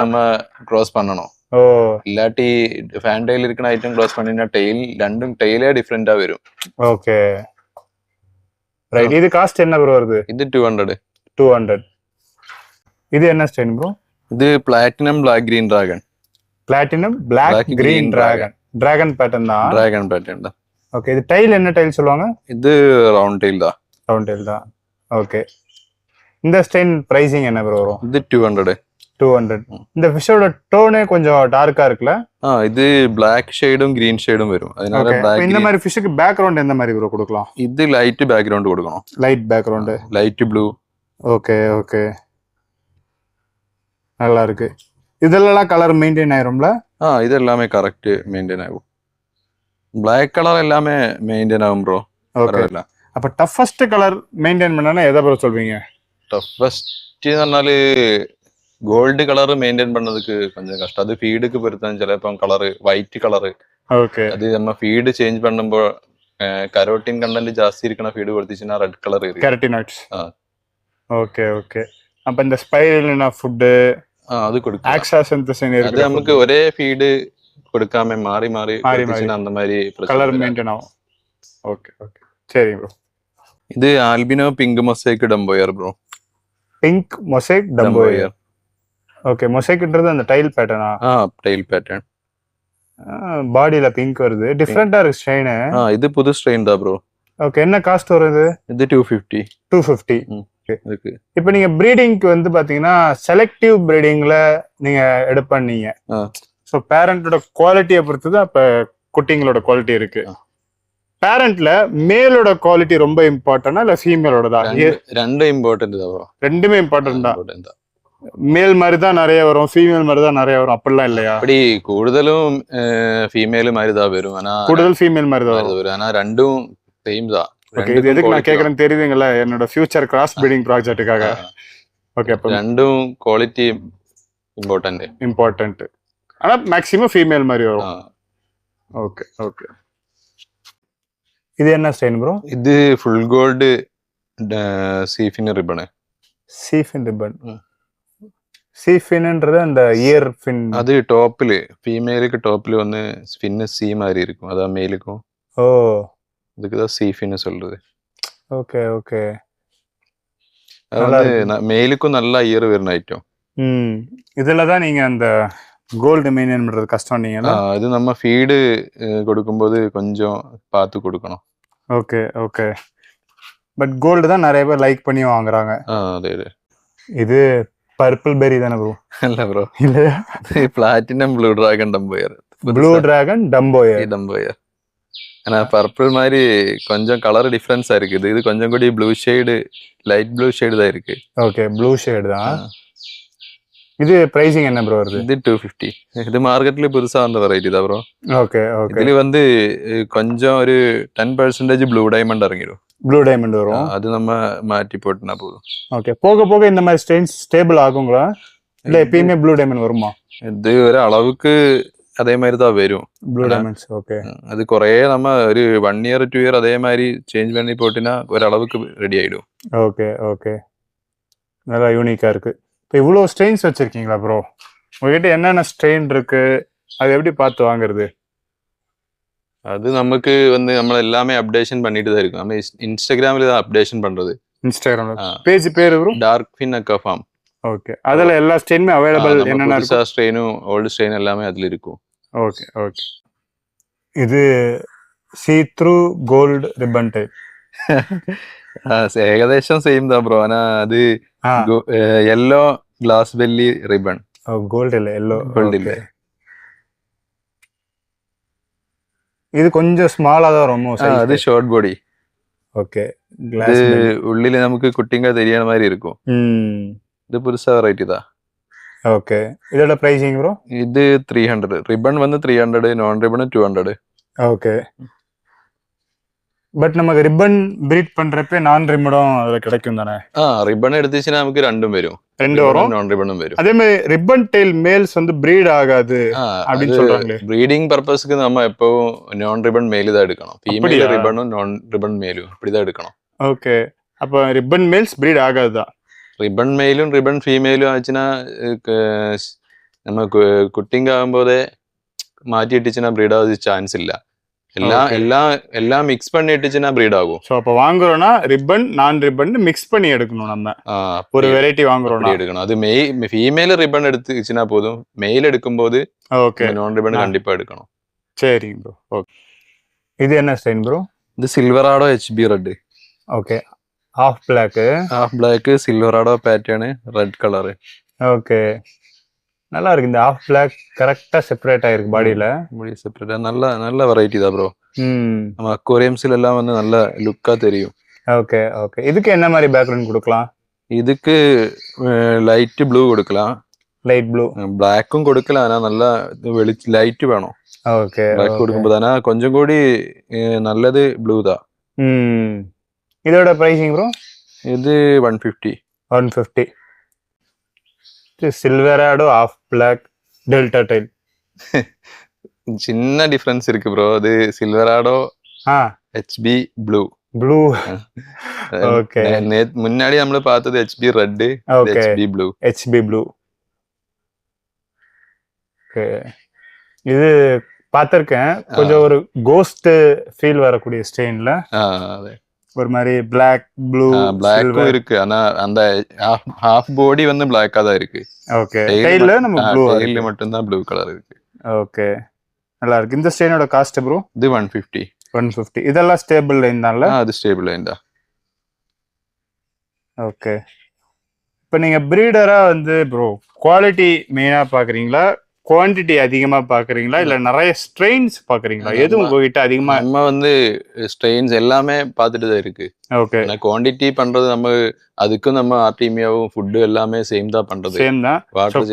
Speaker 3: நம்ம க்ளோஸ் பண்ணணும். இல்லாட்டி ஃபேன் டெயில் இருக்கிற ஐட்டம் க்ளோஸ் பண்ணினா டெயில் ரெண்டும் டெயிலே டிஃபரெண்டா வரும்.
Speaker 2: Okay right. இது காஸ்ட் என்ன ப்ரோ வருது?
Speaker 3: இது 200.
Speaker 2: 200. இது என்ன ஸ்ட்ரெயின் ப்ரோ?
Speaker 3: இது platinum black green dragon.
Speaker 2: Platinum black green dragon. Dragon pattern தான்.
Speaker 3: டிராகன் பேட்டர்ன் தான்.
Speaker 2: ஓகே. இது டைல் என்ன டைல் சொல்லுவாங்க?
Speaker 3: இது ரவுண்ட் டைல் தான்.
Speaker 2: ரவுண்ட் டைல் தான். ஓகே. இந்த ஸ்ட்ரெயின் பிரைசிங் என்ன ப்ரோ வரும்?
Speaker 3: இது 200.
Speaker 2: 200. இந்த ஃபிஷோட டோனே கொஞ்சம் டார்க்கா இருக்குல்ல?
Speaker 3: இது பிளாக் ஷேடும் கிரீன் ஷேடும் வரும். அதனால
Speaker 2: பிளாக். இந்த மாதிரி ஃபிஷ்க்கு பேக்ரவுண்ட் எந்த மாதிரி ப்ரோ கொடுக்கலாம்?
Speaker 3: இது லைட் பேக்ரவுண்ட் கொடுக்கணும்.
Speaker 2: Light background,
Speaker 3: light blue.
Speaker 2: Okay okay, நல்லா இருக்கு. இதெல்லாம் கலர் மெயின்டைன் ஆயிரும்ல?
Speaker 3: இது எல்லாமே கரெக்ட் மெயின்டைன் ஆகும். பிளாக் கலர் எல்லாமே மெயின்டைன் ஆகும் ப்ரோ.
Speaker 2: ஓகே. அப்ப டஃபஸ்ட் கலர் மெயின்டைன் பண்ணனா எதை ப்ரோ சொல்வீங்க?
Speaker 3: டஃபஸ்ட் എന്നാല് கோல்டு கலர் மெயின்டைன் பண்ணதுக்கு கொஞ்சம் கஷ்டம். அது ஃபீடுக்கு பொறுத்தான். ചിലപ്പം കളർ വൈറ്റ് കളർ.
Speaker 2: ഓക്കെ.
Speaker 3: അത് നമ്മ ഫീഡ് ചേഞ്ച് பண்ணுമ്പോൾ കരോട്ടിൻ കണ്ടന്റ് ജാസ്തി ഇരിക്കുന്ന ഫീഡ് കൊടുത്തിச்சுனா ரெட் கலர் இருக்கு.
Speaker 2: கெரட்டினாய்ட்ஸ். Okay okay. அப்ப இந்த ஸ்பைரலினா ஃபுட்
Speaker 3: அது கொடுக்கும்.
Speaker 2: ஆக்சாசென்தசின் இருக்கு.
Speaker 3: அது நமக்கு ஒரே ஃபீடு கொடுக்காம மாறி மாறி கொடுத்திச்சுனா அந்த மாதிரி
Speaker 2: கலர் மெயின்டைன் ஆகும். ஓகே ஓகே, சரி ப்ரோ.
Speaker 3: இது albino pink mosaic dumbo ear bro.
Speaker 2: Pink mosaic dumbo ear. Okay. மொசைக்ன்றது அந்த டைல் பேட்டர்னா?
Speaker 3: Tail pattern.
Speaker 2: பாடியில பிங்க் வருது, டிஃபரெண்டா இருக்கு ஸ்ட்ரெயின்.
Speaker 3: இது புது ஸ்ட்ரெயின் தான் ப்ரோ.
Speaker 2: ஓகே. என்ன காஸ்ட் வருது?
Speaker 3: இது 250.
Speaker 2: 250.
Speaker 3: ஓகே.
Speaker 2: இப்போ நீங்க ப்ரீடிங்க்கு வந்து பாத்தீங்கன்னா செலக்டிவ் ப்ரீடிங்ல நீங்க எடுப்பீங்க. சோ பேரண்டோட குவாலிட்டியை பொறுத்து தான் இப்ப குட்டிங்களோட குவாலிட்டி இருக்கு. பேரண்ட்ல மேலோட குவாலிட்டி ரொம்ப இம்பார்ட்டன்டா இல்ல ஃபீமேலோட தான்?
Speaker 3: ரெண்டும் இம்பார்ட்டன்ட் தான் ப்ரோ.
Speaker 2: ரெண்டுமே இம்பார்ட்டன்ட் தான். மேல் மாதிரி தான் நிறைய வரும், ஃபீமேல் மாதிரி தான் நிறைய வரும், அப்படிலாம் இல்லையா?
Speaker 3: அப்படி கூடுதலும் ஃபீமேல் மாதிரி தான் வரும். ஆனா
Speaker 2: கூடுதல் ஃபீமேல் மாதிரி தான் வரும்.
Speaker 3: ஆனா ரெண்டும் சேம் தான்.
Speaker 2: ஓகே. இது எதுக்கு நான் கேக்குறேன்னு தெரியுதுங்களா? என்னோட ஃபியூச்சர் கிராஸ் பிரீடிங் ப்ராஜெக்ட்டுக்காக. ஓகே. அப்ப
Speaker 3: ரெண்டும் குவாலிட்டி
Speaker 2: இம்பார்ட்டன்ட். ஆனா மேக்ஸிமம் ஃபீமேல் மாதிரி வரும். Okay okay. இது என்ன ஸ்ட்ரெயின் ப்ரோ?
Speaker 3: இது ஃபுல் கோல்டு சீஃபின் ரிப்பன்.
Speaker 2: சீஃபின் ரிப்பன். சீஃபின்ன்றது அந்த இயர் ஃபின்.
Speaker 3: அது டாப்ல ஃபீமேலுக்கு டாப்ல வந்து ஸ்பின் சி மாதிரி இருக்கும். அதான் மேலுக்கும். இதுக்கு தான் சீஃபின் சொல்றது.
Speaker 2: Okay okay.
Speaker 3: அதாவது மேலுக்கும் நல்ல இயர் வருன ஐட்டம்.
Speaker 2: இதுல தான் நீங்க அந்த கோல்டு மெயின்டைன் பண்றது கஷ்டம். நீங்க
Speaker 3: அது நம்ம ஃபீடு கொடுக்கும்போது கொஞ்சம் பார்த்து கொடுக்கணும்.
Speaker 2: Okay okay. பட் கோல்டு தான் நிறைய பேர் லைக் பண்ணி வாங்குறாங்க.
Speaker 3: அதே.
Speaker 2: இது பர்பிள் பெரி தானே ப்ரோ?
Speaker 3: இல்ல ப்ரோ,
Speaker 2: இல்லையா?
Speaker 3: Platinum blue dragon டம்போயர்.
Speaker 2: Blue dragon டம்போயர்.
Speaker 3: டம்போயர். ஆனா பர்பிள் மாதிரி கொஞ்சம் கலர் டிஃபரன்ஸா இருக்குது. இது கொஞ்சம் கூட blue shade, light blue shade தான் இருக்கு.
Speaker 1: ஓகே, ப்ளூ ஷேடு தான். இது பிரைசிங் என்ன ப்ரோ வருது?
Speaker 3: இது 250. இது மார்க்கெட்ல புதுசா வந்த வெரைட்டி தான் ப்ரோ.
Speaker 1: Okay okay.
Speaker 3: இதுல வந்து கொஞ்சம் ஒரு 10% ப்ளூ டைமண்ட் இறங்கிடும்.
Speaker 1: ப்ளூ டைமண்ட் வரும்.
Speaker 3: அது நம்ம மாற்றி போட்டுனா போதும்.
Speaker 1: ஓகே, போக போக இந்த மாதிரி ஸ்டெயின்ஸ் ஸ்டேபிள் ஆகுங்களா இல்ல எப்பயுமே ப்ளூ டைமண்ட் வருமா?
Speaker 3: இது ஒரு அளவுக்கு அதே மாதிரி தான் வரும்
Speaker 1: ப்ளூ டைமண்ட்ஸ். ஓகே,
Speaker 3: அது കുറേ நம்ம ஒரு 1 year 2 year அதே மாதிரி சேஞ்ச் பண்ணி போட்டினா ஒரு அளவுக்கு ரெடி ஆயிடும்.
Speaker 1: ஓகே ஓகே, நல்லா யூனிக்கா இருக்கு. இப்போ இவ்வளோ ஸ்ட்ரெயின்ஸ் வச்சிருக்கீங்களா ப்ரோ? உங்ககிட்ட என்னென்ன ஸ்ட்ரெயின் இருக்கு, அது எப்படி பார்த்து வாங்குறது?
Speaker 3: அது நமக்கு வந்து நம்ம எல்லாமே அப்டேஷன் பண்ணிட்டு தான் இருக்கும். நம்ம இன்ஸ்டாகிராம்ல தான் அப்டேஷன் பண்றது.
Speaker 1: இன்ஸ்டாகிராம்ல பேஜ் பேர் ப்ரோ?
Speaker 3: டார்க் ஃபின் அக்கா ஃபார்ம்.
Speaker 1: ஓகே, அதுல எல்லா ஸ்ட்ரெயினுமே அவைலபிள். என்னென்ன
Speaker 3: புதுசா ஸ்ட்ரெயினும் ஓல்டு ஸ்ட்ரெயின் எல்லாமே அதுல இருக்கும்.
Speaker 1: Okay okay. இது see through gold ribbon type.
Speaker 3: ഏകദേശം സെയിം தான் ப்ரோ. ஆனா அது yellow glass belly ribbon.
Speaker 1: Gold இல்ல, எல்லோ.
Speaker 3: கோல்டு இல்ல.
Speaker 1: இது கொஞ்சம் ஸ்மாலா தான் ரொம்ப.
Speaker 3: அது ஷார்ட் பாடி.
Speaker 1: ஓகே, கிளாஸ்
Speaker 3: ഉള്ളില് നമുക്ക് കുട്ടിങ്ക தெரியற மாதிரி இருக்கும். இது புதுசா வெரைட்டி தான்.
Speaker 1: ஓகே, இதோட பிரைசிங் ப்ரோ?
Speaker 3: இது 300. ரிப்பன் வந்து 300, நான் ரிப்பன் 200.
Speaker 1: ஓகே, பட் நமக்கு ரிப்பன் பிரீட் பண்றப்ப நான் ரிப்பனும் அதுல கிடைக்கும் தானே?
Speaker 3: ரிப்பன் எடுத்துச்சுன்னா நமக்கு ரெண்டும் வரும்.
Speaker 1: ரெண்டு வரும்,
Speaker 3: நான் ரிப்பனும் வரும்.
Speaker 1: அதே மாதிரி ரிப்பன் டெயில் மேல்ஸ் வந்து பிரீட் ஆகாது அப்படின்னு சொல்றாங்க.
Speaker 3: ப்ரீடிங் பர்பஸ்க்கு நம்ம எப்பவும் நான் ரிப்பன் மேல் தான் எடுக்கணும். ஃபீமேல் ரிப்பனும் நான் ரிப்பன் மேலும் அப்படிதான் எடுக்கணும்.
Speaker 1: ஓகே, அப்ப ரிப்பன் மேல்ஸ் பிரீட் ஆகாதுதா?
Speaker 3: ரிப்பன் மேலும் ரிப்பன் ஃபீமேலும் ஆச்சுன்னா நம்ம குட்டிங்க ஆகும்போதே மாற்றிட்டுச்சுன்னா பிரீட் ஆகுது சான்ஸ் இல்ல. எல்லாம் மிக்ஸ் பண்ணி இட்டுச்சுன்னா பிரீட் ஆகும்.
Speaker 1: சோ அப்ப வாங்குறோம்னா ரிப்பன் நான் ரிப்பன் மிக்ஸ் பண்ணி எடுக்கணும். நம்ம ஒரு வெரைட்டி வாங்குறோம்னா
Speaker 3: எடுக்கணும். அது ஃபீமேல் ரிப்பன் எடுத்துச்சுன்னா போதும். மெயில் எடுக்கும்போது
Speaker 1: ஓகே
Speaker 3: நான் ரிப்பன் கண்டிப்பா எடுக்கணும்.
Speaker 1: சரி ப்ரோ. ஓகே, இது என்ன ஸ்டைன் ப்ரோ?
Speaker 3: இது silverado HB red.
Speaker 1: Okay, half black
Speaker 3: silverado pattern red colour.
Speaker 1: Okay, நல்லா இருக்கு. இந்த ஹாஃப் பிளாக் கரெக்டா செப்பரேட் ஆயிருக்கு பாடியில.
Speaker 3: முடி செப்பரேட்டா நல்ல வெரைட்டி தான் ப்ரோ. நம்ம அக்வேரியம்ஸ்ல எல்லாம் வந்து நல்ல லுக்கா தெரியும்.
Speaker 1: ஓகே ஓகே, இதுக்கு என்ன மாதிரி பேக்ரவுண்ட் கொடுக்கலாம்?
Speaker 3: இதுக்கு லைட் ப்ளூ கொடுக்கலாம்.
Speaker 1: லைட் ப்ளூ,
Speaker 3: பிளாக்கும் கொடுக்கலாம். ஆனா நல்லா லைட் வேணும்.
Speaker 1: ஓகே,
Speaker 3: பிளாக் கொடுக்கும்போது ஆனா கொஞ்சம் கூடி நல்லது ப்ளூ தான்.
Speaker 1: இதோட பிரைசிங் ப்ரோ? இது
Speaker 3: 150.
Speaker 1: 150. சில்வராடோ ஆஃப் பிளாக் டெல்டா டைல்.
Speaker 3: சின்ன டிஃபரன்ஸ் இருக்கு ப்ரோ. அது சில்வராடோ HB ப்ளூ.
Speaker 1: ஓகே,
Speaker 3: முன்னாடி நம்ம பார்த்தது HB red, HB blue.
Speaker 1: Okay, இது பார்த்திருக்கேன். கொஞ்சம் ஒரு கோஸ்ட் ஃபீல் வரக்கூடிய ஸ்டெயின்ல. ஒரு மாதிரி பிளாக்
Speaker 3: பிளாக்கும் இருக்கு. ஆனா அந்த ஹாஃப் பாடி வந்து பிளாக்கா தான் இருக்கு.
Speaker 1: ஓகே, டெயில்ல நம்ம ப்ளூ,
Speaker 3: டெயில்ல மட்டும் தான் ப்ளூ கலர் இருக்கு.
Speaker 1: ஓகே, நல்லா இருக்கு. இந்த ஸ்டெயினோட காஸ்ட் ப்ரோ?
Speaker 3: இது 150.
Speaker 1: இதெல்லாம் ஸ்டேபிள் லைன் தான்ல?
Speaker 3: அது ஸ்டேபிள் லைன் தான்.
Speaker 1: ஓகே, இப்போ நீங்க பிரீடரா வந்து ப்ரோ குவாலிட்டி மெயினா பாக்குறீங்களா, குவாண்டிட்டி அதிகமா பாக்குறீங்களா, இல்ல நிறைய ஸ்ட்ரெயின்ஸ் பாக்குறீங்களா? எது உங்ககிட்ட அதிகமா?
Speaker 3: நம்ம வந்து ஸ்ட்ரெயின்ஸ் எல்லாமே பார்த்துட்டு தான் இருக்கு.
Speaker 1: ஓகே,
Speaker 3: குவாண்டிட்டி பண்றது நம்ம அதுக்கும் நம்ம ஆர்டிமியாவும் ஃபுட் எல்லாமே சேம் தான் பண்றது.
Speaker 1: சேம் தான்.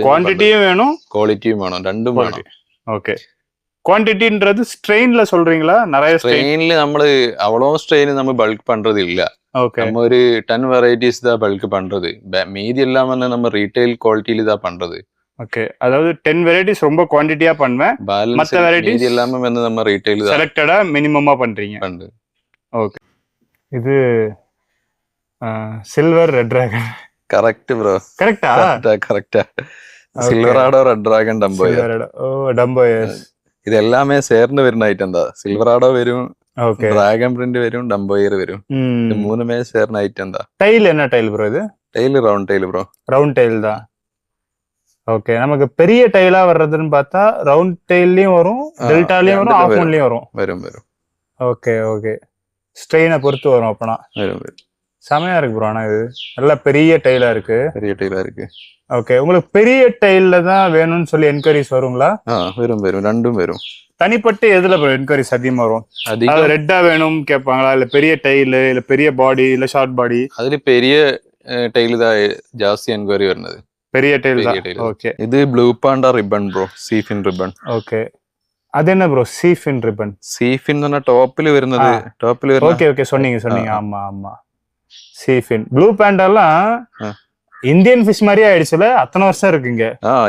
Speaker 1: குவாண்டிட்டியும் வேணும்,
Speaker 3: குவாலிட்டியும் வேணும், ரெண்டும் வேணும்.
Speaker 1: ஓகே, குவாண்டிட்டின்றது ஸ்ட்ரெயின்ல சொல்றீங்களா? நிறைய
Speaker 3: ஸ்ட்ரெயின்ல நம்ம அவ்வளவு ஸ்ட்ரெயின் நம்ம பல்க் பண்றது இல்ல.
Speaker 1: ஓகே,
Speaker 3: நம்ம ஒரு 10 வெரைட்டிஸ் தான் பல்க் பண்றது. மீதி எல்லாம் வந்து நம்ம ரீட்டைல் குவாலிட்டியில தான் பண்றது.
Speaker 1: ஓகே, அதாவது 10 வெரைட்டிஸ் ரொம்ப குவாண்டிட்டியா பண்ணுவேன், மத்த வெரைட்டிஸ்
Speaker 3: எல்லாமே வந்து நம்ம ரீட்டைல்
Speaker 1: செலக்டடா மினிமமா பண்றீங்க. ஓகே, இது silver red dragon.
Speaker 3: Correct bro. கரெக்டா சில்வராடோ ரெட் டிராகன்
Speaker 1: டம்போயர்ஸ்.
Speaker 3: இது எல்லாமே சேர்ந்து വരുന്ന ഐറ്റം தான். സിൽവറാഡോ വരും, ഡ്രാഗൺ പ്രിന്റ് വരും, ഡംബോയർ വരും. ഇത് മൂന്നുമേ சேர்ന്ന ഐറ്റം தான்.
Speaker 1: டைல் என்ன டைல் ப்ரோ? இது
Speaker 3: tail round tail bro.
Speaker 1: Round tail தான். ஓகே, நமக்கு பெரிய டைலா வர்றதுன்னு பார்த்தா ரவுண்ட் டைல்லயும் வரும், டெல்டாலயும் வரும், ஆஃப் ஒன்லயும் வரும். ஓகே ஓகே, ஸ்ட்ரெயினை பொறுத்து வரும் அப்பனா. செமையா இருக்கு ப்ரோ. ஆனா இது நல்ல பெரிய டைலா இருக்கு.
Speaker 2: ஓகே, உங்களுக்கு பெரிய டைல்ல தான் வேணும்னு சொல்லி என்கொயரிஸ் வருங்களா?
Speaker 3: வரும் ரெண்டும் வரும்.
Speaker 2: தனிப்பட்டு எதுல என்கொயரிஸ் அதிகமா வரும்?
Speaker 3: அதிகம்
Speaker 2: ரெட்டா வேணும் கேட்பாங்களா, இல்ல பெரிய டைல், இல்ல பெரிய பாடி, இல்ல ஷார்ட் பாடி?
Speaker 3: அதுல பெரிய டைல் தான் ஜாஸ்தி என்கொயரி வருന്നത്.
Speaker 2: பெரிய டைல் தான். ஓகே,
Speaker 3: இது ப்ளூ பாண்டா ரிப்பன் ப்ரோ, சீஃபின் ரிப்பன்.
Speaker 2: ஓகே, அது என்ன ப்ரோ சீஃபின் ரிப்பன்?
Speaker 3: சீஃபின் ടോപ്പിൽ വരുന്നത്.
Speaker 2: ஓகே ஓகே, சொன்னீங்க. ஆமா ஆமா, சீஃபின். ப்ளூ பாண்டாலாம் இந்தியன் ஃபிஷ் மாதிரியே ஆயிடுச்சுல, அத்தனை வருஷம் இருக்குங்க.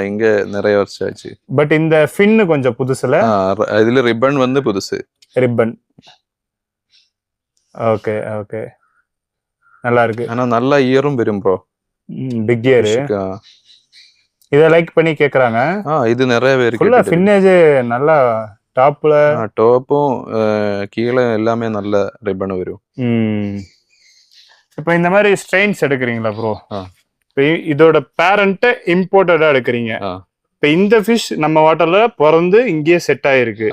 Speaker 3: இங்க நிறைய வருஷம் ஆச்சு.
Speaker 2: பட் இந்த ஃபின் கொஞ்சம் புதுசுல.
Speaker 3: இதுல ரிப்பன் வந்து புதுசு.
Speaker 2: ரிப்பன். ஓகே ஓகே, நல்லா இருக்கு.
Speaker 3: ஆனா நல்ல இயரும் வரும் ப்ரோ.
Speaker 2: Big ear. இத லைக் பண்ணி கேக்குறாங்க.
Speaker 3: இது நிறைய பேருக்கு.
Speaker 2: ஃபுல்லா ஃபின்னேஜ் நல்லா டாப்ல.
Speaker 3: டாப்பும் கீழே எல்லாமே நல்ல ரிப்பன் வரும்.
Speaker 2: இப்போ இந்த மாதிரி ஸ்ட்ரெயின்ஸ் எடுக்கிறீங்களா ப்ரோ? இதோட பேரண்ட் இம்போர்ட்டடா எடுக்கிறீங்க. இப்ப இந்த ஃபிஷ் நம்ம வாட்டர்ல பிறந்து இங்கேயே செட் ஆயிருக்கு.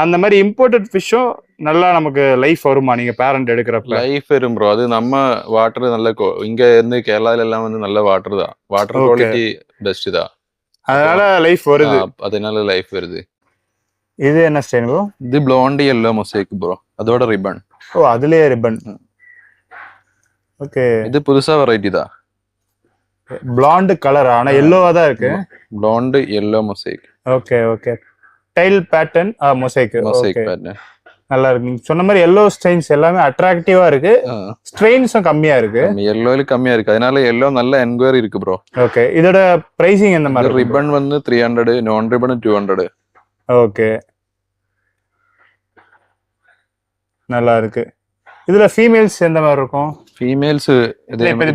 Speaker 2: அந்த மாதிரி இம்போர்ட்டட் ஃபிஷ்ஷும் நல்லா நமக்கு லைஃப் வருமா நீங்க பேரண்ட் எடுக்கிறப்ப?
Speaker 3: லைஃப் வரும் ப்ரோ. அது நம்ம வாட்டர் நல்ல இங்க இருந்து கேரளால எல்லாம் வந்து நல்ல வாட்டர் தான். வாட்டர் குவாலிட்டி பெஸ்ட் தான்.
Speaker 2: அதனால லைஃப் வருது.
Speaker 3: அதனால லைஃப் வருது.
Speaker 2: இது என்ன ஸ்டைல் ப்ரோ?
Speaker 3: இது ப்ளோண்டி எல்லோ மொசைக் ப்ரோ, அதோட ரிப்பன்.
Speaker 2: அதுலயே ரிப்பன். ஓகே,
Speaker 3: இது புதுசா வெரைட்டி தான்.
Speaker 2: பிளாண்ட் கலர், ஆனா எல்லோவா தான் இருக்கு.
Speaker 3: Blond yellow mosaic.
Speaker 2: Okay okay, tail pattern mosaic.
Speaker 3: Mosaic pattern
Speaker 2: நல்லா இருக்கு. நீங்க சொன்ன மாதிரி எல்லோ ஸ்ட்ரெயின்ஸ் எல்லாமே அட்ராக்டிவா இருக்கு. ஸ்ட்ரெயின்ஸும் கம்மியா இருக்கு.
Speaker 3: எல்லோல கம்மியா இருக்கு. அதனால எல்லோ நல்ல என்கொயரி இருக்கு ப்ரோ.
Speaker 2: ஓகே, இதோட பிரைசிங் எந்த மாதிரி?
Speaker 3: ரிப்பன் வந்து 300, நான் ரிப்பன் 200.
Speaker 2: ஓகே, நல்லா இருக்கு. இதுல ஃபீமேல்ஸ் எந்த மாதிரி இருக்கும்?
Speaker 3: ஃபீமேல்ஸ்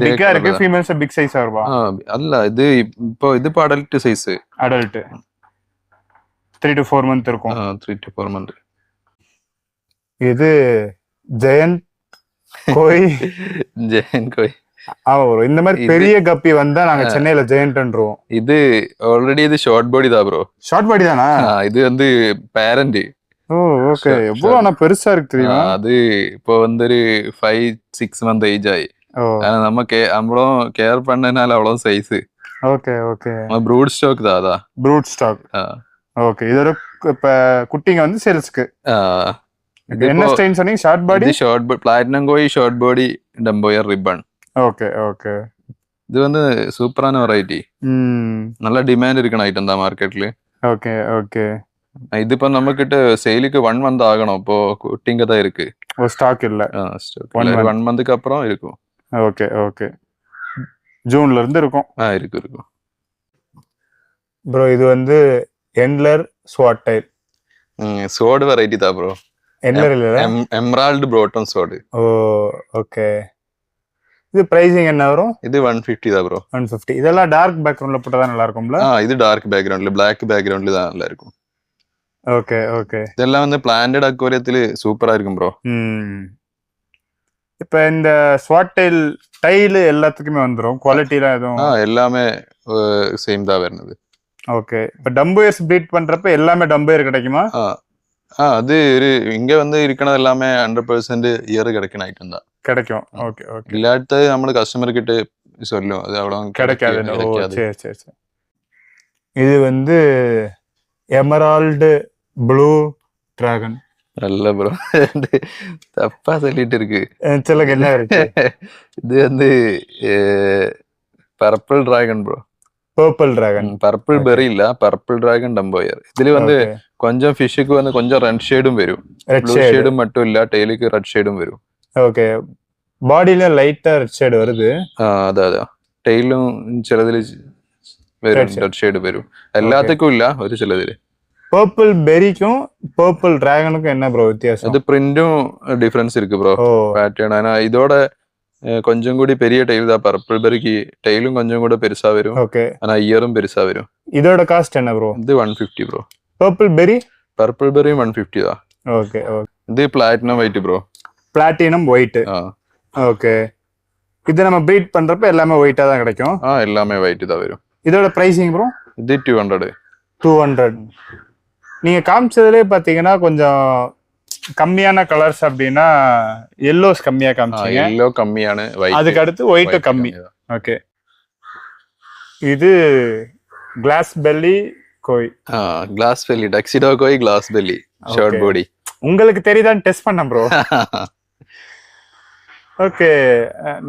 Speaker 2: பிக்கா இருக்கு. ஃபீமேல்ஸ் பிக் சைஸா இருக்கும்.
Speaker 3: அல்ல, இது இப்போ இது adult size.
Speaker 2: Adult 3 to 4 month இருக்கும்.
Speaker 3: 3 to 4 month.
Speaker 2: இது ஜெயண்ட் கோய்.
Speaker 3: ஜெயண்ட் கோய்.
Speaker 2: ஆமா ப்ரோ, இந்த மாதிரி பெரிய கப்பி வந்தா நாங்க சென்னையில ஜெயண்ட்ன்றோம்.
Speaker 3: இது ஆல்ரெடி இது ஷார்ட் பாடி தான் ப்ரோ.
Speaker 2: ஷார்ட் பாடி தானா?
Speaker 3: இது வந்து பேரண்ட்.
Speaker 2: ஓகே, எவ்வளவு ஆனா பெருசா இருக்கு தெரியுமா?
Speaker 3: அது இப்போ வந்து ஒரு 5-6 month ஏஜ் ஆயி. நம்ம நம்மளும் கேர் பண்ணனால அவ்வளவு size.
Speaker 2: Okay okay,
Speaker 3: brood stock தான். அதான்
Speaker 2: ப்ரூட் ஸ்டாக். ஓகே, இதோட இப்ப குட்டிங்க வந்து சேல்ஸ்க்கு. என்ன ஸ்டைன் சொன்னீங்க? Short body.
Speaker 3: Short body platinum koi, short body dumbo ear ribbon.
Speaker 2: Okay okay,
Speaker 3: இது வந்து சூப்பரான வெரைட்டி. நல்ல டிமாண்ட் இருக்கிற ஐட்டம் தான் மார்க்கெட்ல.
Speaker 2: ஓகே ஓகே,
Speaker 3: இது இப்ப நம்ம கிட்ட சேலுக்கு 1 month ஆகணும். இப்போ குட்டிங்க தான் இருக்கு.
Speaker 2: ஸ்டாக் இல்ல.
Speaker 3: 1 monthக்கு அப்புறம் இருக்கும்.
Speaker 2: ஓகே ஓகே, ஜூன்ல இருந்து இருக்கும்.
Speaker 3: இருக்கும்
Speaker 2: ப்ரோ. இது வந்து எண்ட்லர் ஸ்வாட் டைல்.
Speaker 3: சோடு வெரைட்டி தான் ப்ரோ.
Speaker 2: எண்ட்லர் இல்ல,
Speaker 3: எமரால்ட் ப்ரோட்டன் சோடு.
Speaker 2: ஓகே. இது பிரைசிங் என்ன வரும்?
Speaker 3: இது 150 தான் ப்ரோ.
Speaker 2: 150. இதெல்லாம் டார்க் பேக்ரவுண்ட்ல போட்டா தான் நல்லா இருக்கும்ல?
Speaker 3: இது டார்க் பேக்ரவுண்ட்ல, பிளாக் பேக்ரவுண்ட்ல தான் நல்லா இருக்கும்.
Speaker 2: ஓகே ஓகே,
Speaker 3: இதெல்லாம் வந்து பிளான்டட் அக்வேரியத்துல சூப்பரா இருக்கும் ப்ரோ.
Speaker 2: இப்ப இந்த ஸ்வாட் டைல் டைல் எல்லாத்துக்குமே வந்துரும். குவாலிட்டில எதுவும்?
Speaker 3: எல்லாமே சேம் தான் வருது.
Speaker 2: ஓகே, இப்ப டம்போயர்ஸ் ப்ரீட் பண்றப்ப எல்லாமே டம்போயர் கிடைக்குமா?
Speaker 3: அது இங்க வந்து இருக்கணும் எல்லாமே 100% இயர் கிடைக்கும் ஐட்டம் தான்
Speaker 2: கிடைக்கும். ஓகே ஓகே,
Speaker 3: இல்லாட்டது நம்ம கஸ்டமர் கிட்ட சொல்லும், அது அவ்வளவு
Speaker 2: கிடைக்காது. சரி சரி சரி. இது வந்து எமரால்டு ப்ளூ டிராகன்.
Speaker 3: நல்ல ப்ரோ, தப்பா சொல்லிட்டு இருக்கு.
Speaker 2: சொல்லுங்க என்ன இருக்கு?
Speaker 3: இது வந்து purple dragon bro.
Speaker 2: Purple dragon.
Speaker 3: Purple berry இல்ல, பர்பிள் டிராகன் டம்போயர். இதுல வந்து கொஞ்சம் ஃபிஷ்ஷுக்கு வந்து கொஞ்சம் ரெட் ஷேடும் வரும். ப்ளூ ஷேடும் மட்டும் இல்ல, டெய்லுக்கு ரெட் ஷேடும் வரும்.
Speaker 2: ஓகே, பாடியில லைட்டா ரெட் ஷேட் வருது.
Speaker 3: அதான் டெய்லும் சிலதுல ரெட் ஷேடு வரும். எல்லாத்துக்கும் இல்ல, ஒரு சிலதுல.
Speaker 2: பர்பிள் பெரிக்கும் பர்பிள் டிராகனுக்கும் என்ன ப்ரோ வித்தியாசம்?
Speaker 3: அது பிரிண்டும் டிஃபரன்ஸ் இருக்கு ப்ரோ. பேட்டர்ன். ஆனா இதோட கொஞ்சம் கூட பெரிய டெய்ல் தான். பர்பிள் பெரிக்கு டெய்லும் கொஞ்சம் கூட பெருசா வரும்.
Speaker 2: ஓகே,
Speaker 3: ஆனா இயரும் பெருசா வரும்.
Speaker 2: இதோட காஸ்ட் என்ன ப்ரோ?
Speaker 3: இது 150 ப்ரோ.
Speaker 2: பர்பிள் பெரி?
Speaker 3: பர்பிள் பெரி 150 தான்.
Speaker 2: ஓகே ஓகே,
Speaker 3: இது platinum white bro.
Speaker 2: Platinum white. Okay, இது நம்ம ப்ரீட் பண்றப்ப எல்லாமே ஒயிட்டா தான் கிடைக்கும்.
Speaker 3: எல்லாமே ஒயிட் தான் வரும்.
Speaker 2: இதோட பிரைசிங் ப்ரோ?
Speaker 3: இது 200.
Speaker 2: 200. நீங்க காமிச்சதுலயே பாத்தீங்கன்னா கொஞ்சம் கம்மியான கலர்ஸ் அப்படின்னா எல்லோஸ் கம்மியா காமிச்சீங்க.
Speaker 3: எல்லோ கம்மியான,
Speaker 2: அதுக்கு அடுத்து ஒயிட் கம்மி. ஓகே, இது கிளாஸ் பெல்லி கோய்.
Speaker 3: கிளாஸ் பெல்லி டக்ஸிடோ கோய் கிளாஸ் பெல்லி ஷார்ட் பாடி.
Speaker 2: உங்களுக்கு தெரியுதான்னு டெஸ்ட் பண்ணேன் ப்ரோ. ஓகே,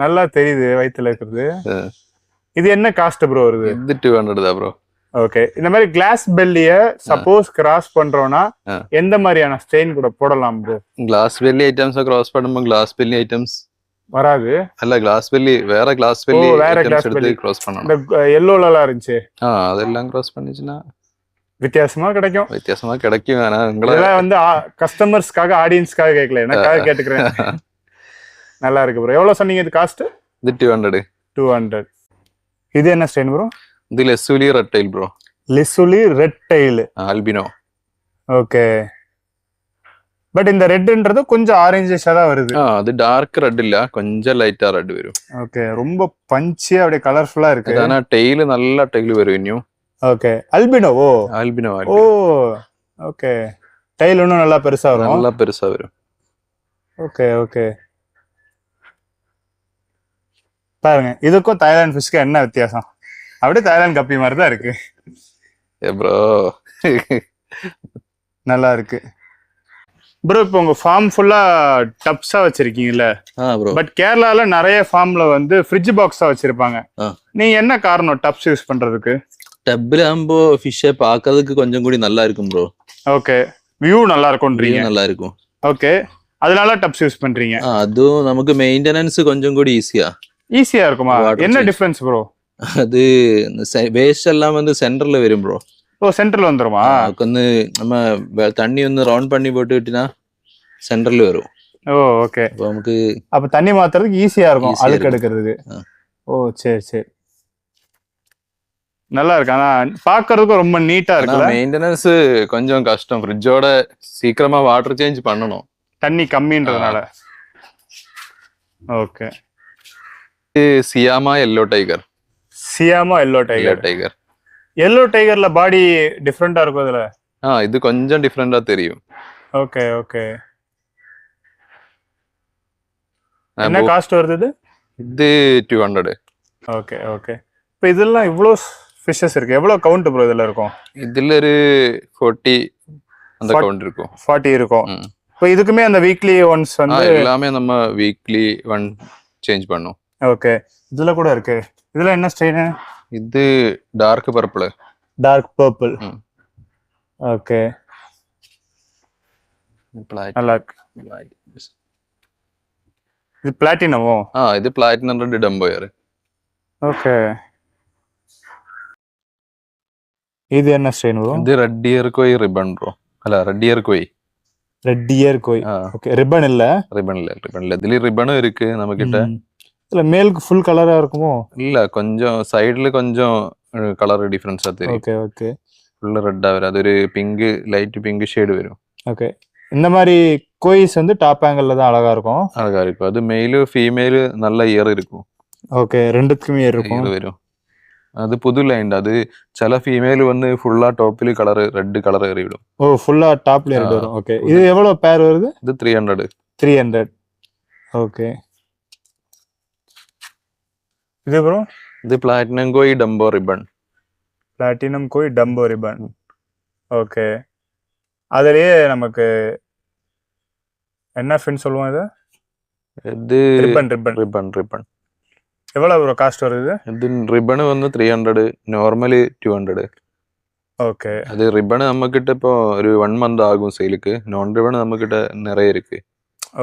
Speaker 2: நல்லா தெரியுது வயித்துல இருக்கிறது. இது என்ன காஸ்ட் ப்ரோ வருது?
Speaker 3: இது 200 தான் ப்ரோ.
Speaker 2: ஓகே, இந்த மாதிரி கிளாஸ் பெல்லிய சப்போஸ் கிராஸ் பண்றோம்னா எந்த மாதிரியான ஸ்டெயின் கூட போடலாம் bro?
Speaker 3: Glass belly items cross பண்ணும்போது கிளாஸ் பெல்லி ஐட்டம்ஸ்
Speaker 2: வராது.
Speaker 3: அல்ல, கிளாஸ் பெல்லி வேற கிளாஸ் பெல்லி
Speaker 2: வேற கிளாஸ் பெல்லி
Speaker 3: கிராஸ் பண்ணணும்.
Speaker 2: இந்த எல்லோல இருந்துச்சு
Speaker 3: அதெல்லாம் கிராஸ் பண்ணிச்சுன்னா
Speaker 2: வித்தியாசமா கிடைக்கும்.
Speaker 3: வித்தியாசமா கிடைக்கும். ஆனா
Speaker 2: இதெல்லாம் வந்து கஸ்டமர்ஸ்க்காக ஆடியன்ஸ்க்காக கேட்கல, எனக்காக கேட்டுக்கிறேன். நல்லா இருக்கு ப்ரோ. எவ்வளவு சொன்னீங்க இது காஸ்ட்?
Speaker 3: இது 200.
Speaker 2: 200. இது என்ன ஸ்டெயின் ப்ரோ?
Speaker 3: இது லெசுலி ரெட் டைல் ப்ரோ.
Speaker 2: லெசுலி red tail
Speaker 3: albino.
Speaker 2: Okay, but இந்த ரெட்ன்றது கொஞ்சம் ஆரஞ்சஸா தான் வருது.
Speaker 3: அது டார்க் ரெட் இல்ல, கொஞ்சம் லைட்டா ரெட் வரும்.
Speaker 2: ஓகே, ரொம்ப பஞ்சியா அப்படியே கலர்ஃபுல்லா இருக்கு.
Speaker 3: ஆனா டெய்ல் நல்ல டெய்ல் வரும் இன்னும்.
Speaker 2: Okay, Alpino.
Speaker 3: ஆல்பினோ.
Speaker 2: ஓ ஓகே, டெய்ல் இன்னும் நல்லா பெருசா வரும்.
Speaker 3: நல்லா பெருசா வரும்.
Speaker 2: ஓகே ஓகே, பாருங்க இதுக்கும் தாய்லாந்து ஃபிஷ்க்கு என்ன வித்தியாசம்? அப்படியே தாய்லாந்து கப்பி மாதிரி தான் இருக்கு.
Speaker 3: ப்ரோ
Speaker 2: நல்லா இருக்கு ப்ரோ. இப்போ உங்க ஃபார்ம் ஃபுல்லா டப்ஸா வச்சிருக்கீங்கல்ல? பட் கேரளால நிறைய ஃபார்ம்ல வந்து ஃப்ரிட்ஜ் பாக்ஸா வச்சிருப்பாங்க. நீங்க என்ன காரணம் டப்ஸ் யூஸ் பண்றதுக்கு?
Speaker 4: டப்ல ஆகும்போ ஃபிஷ்ஷை பார்க்கறதுக்கு கொஞ்சம் கூடி நல்லா இருக்கும் ப்ரோ.
Speaker 2: ஓகே, வியூ நல்லா இருக்கும்ன்றீங்க.
Speaker 4: நல்லா இருக்கும்.
Speaker 2: ஓகே, அதனால டப்ஸ் யூஸ் பண்றீங்க.
Speaker 4: அதுவும் நமக்கு மெயின்டெனன்ஸ் கொஞ்சம் கூடி
Speaker 2: ஈஸியா இருக்குமா? என்ன டிஃபரன்ஸ் ப்ரோ?
Speaker 4: அது வேஸ்ட் எல்லாம் வந்து சென்டர்ல வரும் ப்ரோ.
Speaker 2: ஓ, சென்டர்ல வந்துருமா?
Speaker 4: வந்து நம்ம தண்ணி வந்து ரவுண்ட் பண்ணி போட்டு விட்டினா சென்டர்ல வரும்.
Speaker 2: ஓ ஓகே,
Speaker 4: நமக்கு
Speaker 2: அப்ப தண்ணி மாத்துறதுக்கு ஈஸியா இருக்கும், அழுக்கு எடுக்கிறதுக்கு. ஓ சரி சரி, நல்லா இருக்கு. ஆனா பாக்குறதுக்கு ரொம்ப நீட்டா இருக்கு.
Speaker 3: மெயின்டெனன்ஸ் கொஞ்சம் கஷ்டம். ஃப்ரிட்ஜோட சீக்கிரமா வாட்டர் சேஞ்ச் பண்ணணும்,
Speaker 2: தண்ணி கம்மின்றதுனால. ஓகே,
Speaker 3: சியாமா எல்லோ டைகர்.
Speaker 2: சியாமா எல்லோ டைகர்.
Speaker 3: டைகர்
Speaker 2: எல்லோ டைகர்ல பாடி டிஃபரெண்டா இருக்கும் இதுல.
Speaker 3: இது கொஞ்சம் டிஃபரெண்டா தெரியும்.
Speaker 2: ஓகே ஓகே, என்ன காஸ்ட் வருது?
Speaker 3: இது 200.
Speaker 2: ஓகே ஓகே, இப்போ இதெல்லாம் இவ்வளோ ஃபிஷஸ் இருக்கு. எவ்வளவு கவுண்ட் ப்ரோ இதுல இருக்கும்?
Speaker 3: இதுல ஒரு 40 அந்த கவுண்ட் இருக்கும்.
Speaker 2: 40 இருக்கும். இப்போ இதுக்குமே அந்த வீக்லி ஒன்ஸ் வந்து
Speaker 3: எல்லாமே நம்ம வீக்லி ஒன் சேஞ்ச் பண்ணும்.
Speaker 2: ஓகே, இதுல கூட இருக்கு. இதுல என்ன ஸ்டெயின்?
Speaker 3: இது dark purple.
Speaker 2: Dark purple. Okay, நல்லா இருக்கு. இது பிளாட்டினமோ?
Speaker 3: இது பிளாட்டினம் ரெட் டம்போயர்.
Speaker 2: ஓகே, இது என்ன ஸ்டெயின் ப்ரோ?
Speaker 3: இது ரெட் இயர் கோய் ரிப்பன் ப்ரோ. அல்ல, ரெட் இயர் கோய்.
Speaker 2: ரெட் இயர் கோய். ஓகே, ரிப்பன் இல்ல.
Speaker 3: ரிப்பன் இல்ல. இதுல ரிப்பனும் இருக்கு நம்ம கிட்ட.
Speaker 2: இல்ல, மேலுக்கு ஃபுல் கலரா இருக்குமோ?
Speaker 3: இல்ல, கொஞ்சம் சைடுல கொஞ்சம் கலர் டிஃபரன்ஸா தெரியும்.
Speaker 2: ஓகே ஓகே,
Speaker 3: ஃபுல்லா ரெட்டா வரும். அது ஒரு பிங்க், லைட் பிங்க் ஷேட் வரும்.
Speaker 2: ஓகே, இந்த மாதிரி கோயிஸ் வந்து டாப் ஆங்கிள் தான் அழகா இருக்கும்.
Speaker 3: அழகா இருக்கும். அது மெயிலு ஃபீமேலு நல்ல இயர் இருக்கும்.
Speaker 2: ஓகே, ரெண்டுத்துக்குமே இருக்கும்.
Speaker 3: வரும். அது புது லைன். அது சில ஃபீமேல் வந்து ஃபுல்லா டாப்ல கலர் ரெட் கலர் ஏறிடும்.
Speaker 2: ஓ, ஃபுல்லா டாப்ல ரெட் வரும். ஓகே, இது எவ்வளவு பேர் வருது?
Speaker 3: இது 300.
Speaker 2: 300. ஓகே, இது ப்ரோ?
Speaker 3: இது பிளாட்டினம் கோய் டம்போ ரிப்பன்.
Speaker 2: பிளாட்டினம் கோய் டம்போ ரிப்பன். ஓகே, அதுலயே நமக்கு என்ன ஃபின் சொல்லுவோம் இது?
Speaker 3: இது
Speaker 2: ரிப்பன்.
Speaker 3: ரிப்பன்.
Speaker 2: எவ்வளவு ப்ரோ காஸ்ட் வருது?
Speaker 3: இது ரிப்பன் வந்து 300, நார்மலி 200.
Speaker 2: ஓகே,
Speaker 3: அது ரிப்பன் நம்ம கிட்ட இப்போ ஒரு 1 மந்த் ஆகும் சேலுக்கு. நான் ரிப்பன் நம்ம கிட்ட நிறைய இருக்கு.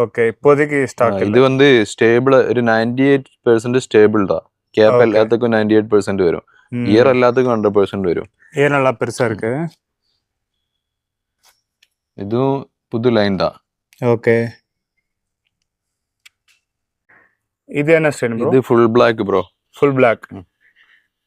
Speaker 2: ஓகே, இப்போதைக்கு ஸ்டாக்.
Speaker 3: இது வந்து ஸ்டேபிள், ஒரு 98% ஸ்டேபிள் தான். கேப் எல்லாத்துக்கும் 98% வரும். இயர் எல்லாத்துக்கும் 100% வரும்.
Speaker 2: இயர் நல்லா பெருசா இருக்கு.
Speaker 3: இதுவும் புது லைன் தான்.
Speaker 2: ஓகே, இது என்ன ஸ்டெயின் ப்ரோ?
Speaker 3: இது full black bro.
Speaker 2: Full black.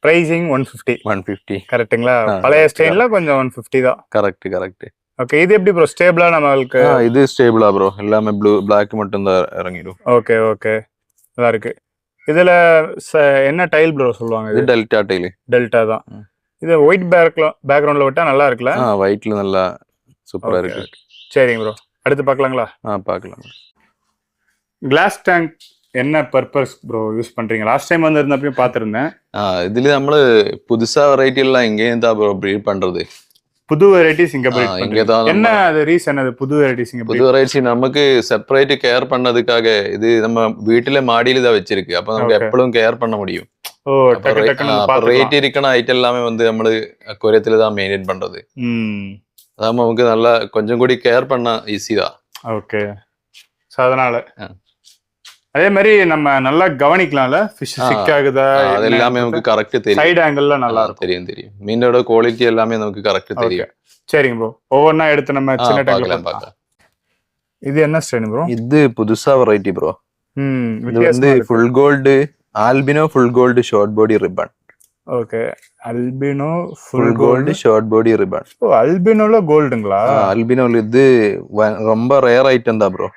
Speaker 2: Pricing 150.
Speaker 3: 150
Speaker 2: கரெக்ட்டுங்களா? பழைய ஸ்டெயின்ல கொஞ்சம் 150 தான்.
Speaker 3: கரெக்ட்.
Speaker 2: ஓகே, இது எப்படி ப்ரோ ஸ்டேபிளா நமக்கு?
Speaker 3: இது ஸ்டேபிளா ப்ரோ. எல்லாமே ப்ளூ பிளாக் மட்டும் தான் இறங்கிடும்.
Speaker 2: ஓகே ஓகே, நல்லா இருக்கு. இதுல என்ன டைல் ப்ரோ சொல்லுவாங்க?
Speaker 3: இது டெல்டா டைல்.
Speaker 2: டெல்டா தான். இது ஒயிட் பேக்ரவுண்ட்ல விட்டா நல்லா இருக்குல்ல?
Speaker 3: ஒயிட்ல நல்லா சூப்பரா இருக்கு.
Speaker 2: சரிங்க ப்ரோ, அடுத்து பார்க்கலாங்களா?
Speaker 3: பார்க்கலாம்.
Speaker 2: கிளாஸ் டேங்க் என்ன பர்பஸ் ப்ரோ யூஸ் பண்றீங்க? லாஸ்ட் டைம் வந்து இருந்தப்பயும் பார்த்திருந்தேன்.
Speaker 3: இதுல നമ്മള് புதுசா வெரைட்டி எல்லாம் இங்கேயும் தான் ப்ரோ ப்ரீட் பண்றது.
Speaker 2: புது வெரைட்டிஸ் இங்க breed
Speaker 3: இங்க
Speaker 2: பண்றீங்க.
Speaker 3: தான்
Speaker 2: என்ன அது ரீசன்? அது புது வெரைட்டிஸ் இங்க
Speaker 3: புது வெரைட்டி நமக்கு செப்பரேட் கேர் பண்ணதுக்காக இது நம்ம வீட்டுல மாடியில தான் வச்சிருக்கு. அப்ப நமக்கு
Speaker 2: Okay.
Speaker 3: எப்பளும் கேர் பண்ண முடியும்.
Speaker 2: ஓ டக்கு டக்குன்னு
Speaker 3: ரேட்
Speaker 2: பாத்துக்கலாம்.
Speaker 3: இருக்கிற ஐட்டம் எல்லாமே வந்து നമ്മള് அக்வேரியத்துல தான் மெயின்டைன் பண்றது. அதான் நமக்கு நல்லா கொஞ்சம் கூடி கேர் பண்ண ஈஸி தான்.
Speaker 2: ஓகே. சோ அதனால அதே மாதிரி நம்ம நல்லா கவனிக்கலாம்ல ஃபிஷ் சிக் ஆகுதா
Speaker 3: அது எல்லாமே நமக்கு கரெக்ட் தெரியும்.
Speaker 2: சைடு ஆங்கிள்ல நல்லா இருக்கும்.
Speaker 3: தெரியும் மீனோட குவாலிட்டி எல்லாமே நமக்கு கரெக்ட் தெரியும்.
Speaker 2: சரிங்க ப்ரோ. ஒவ்வொன்னா எடுத்து நம்ம சின்ன டேங்க்ல
Speaker 3: பார்க்கலாம்.
Speaker 2: இது என்ன ஸ்ட்ரெயின் ப்ரோ?
Speaker 3: இது புதுசா வெரைட்டி ப்ரோ. இது வந்து
Speaker 2: வித்தியாசமா
Speaker 3: full gold albino full gold short body ribbon.
Speaker 2: Okay. Albino
Speaker 3: full gold short body ribbon.
Speaker 2: ஓ அல்பினோல கோல்டுங்களா?
Speaker 3: அல்பினோல இது ரொம்ப ரேர் ஐட்டம் தான் ப்ரோ.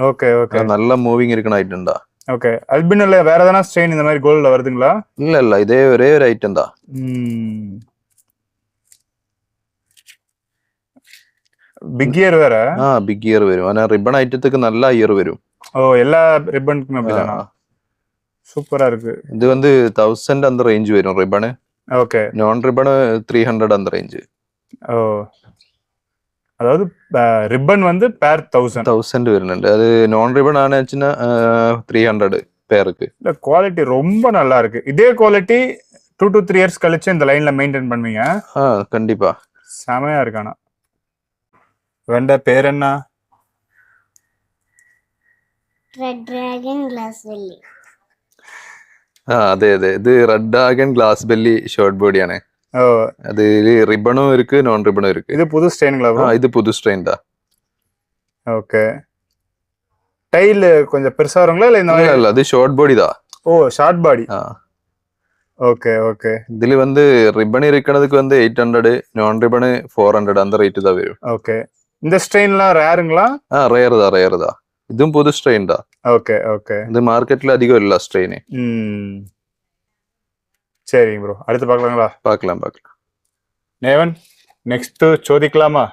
Speaker 2: Okay okay.
Speaker 3: நல்ல மூவிங் இருக்கிற ஐட்டம் தான்.
Speaker 2: ஓகே. அல்பினோல வேற எதனா ஸ்ட்ரெயின் இந்த மாதிரி கோல்ட்ல வருதுங்களா?
Speaker 3: இல்ல இதே ஒரே ஒரு ஐட்டம் தான்.
Speaker 2: பிக் இயர் வேற?
Speaker 3: பிக் இயர் வரும். ஆனா ரிப்பன் ஐட்டத்துக்கு நல்ல இயர் வரும்.
Speaker 2: ஓ எல்லா ரிப்பனுக்குமே அப்படிதானா? சூப்பரா இருக்கு.
Speaker 3: இது வந்து 1000 அந்த ரேஞ்ச் வரும் ரிப்பன்.
Speaker 2: ஓகே.
Speaker 3: நான் ரிப்பன் 300 அந்த ரேஞ்ச்.
Speaker 2: ஓ அதாவது ரிப்பன் வந்து பேர் 1000
Speaker 3: വരുന്നുണ്ട്. அது நான் ரிப்பன் ஆனாச்சுன்னா 300 பேருக்கு.
Speaker 2: இல்ல குவாலிட்டி ரொம்ப நல்லா இருக்கு. இதே குவாலிட்டி 2 to 3 இயர்ஸ் கழிச்சு இந்த லைன்ல மெயின்டைன் பண்ணுவீங்க?
Speaker 3: கண்டிப்பா.
Speaker 2: செமையா இருக்கானா. வேண்ட பேர் என்ன?
Speaker 5: ரெட் டிராகன் கிளாஸ் வெள்ளி.
Speaker 3: അതെ ഇത് red dragon glass belly short ബോഡിയാണ്.
Speaker 2: ஓ
Speaker 3: அது ரிப்பனும் இருக்கு நான் ரிப்பனும் இருக்கு.
Speaker 2: இது புது ஸ்ட்ரெயின்ங்களா ப்ரோ?
Speaker 3: இது புது ஸ்ட்ரெயின் தான்.
Speaker 2: ஓகே. டைல் கொஞ்சம் பெருசா வருங்களா இல்ல இந்த மாதிரி?
Speaker 3: இல்ல அது ஷார்ட் பாடி தான்.
Speaker 2: ஓ ஷார்ட் பாடி. Okay okay.
Speaker 3: இதுல வந்து ரிப்பன் இருக்கிறதுக்கு வந்து 800 நான் ரிப்பன் 400 அந்த ரேட் தான் வரும்.
Speaker 2: ஓகே. இந்த ஸ்ட்ரெயின்லாம் ரேருங்களா?
Speaker 3: ரேர் தான். இதுவும் புது ஸ்ட்ரெயின் தான்.
Speaker 2: Okay okay.
Speaker 3: இது மார்க்கெட்ல அதிகம் இல்ல ஸ்ட்ரெயின்.
Speaker 2: சரிங்க ப்ரோ. அடுத்து பார்க்கலாங்களா?
Speaker 3: பார்க்கலாம்.
Speaker 2: நேவன் நெக்ஸ்ட் சோதிக்கலாமா?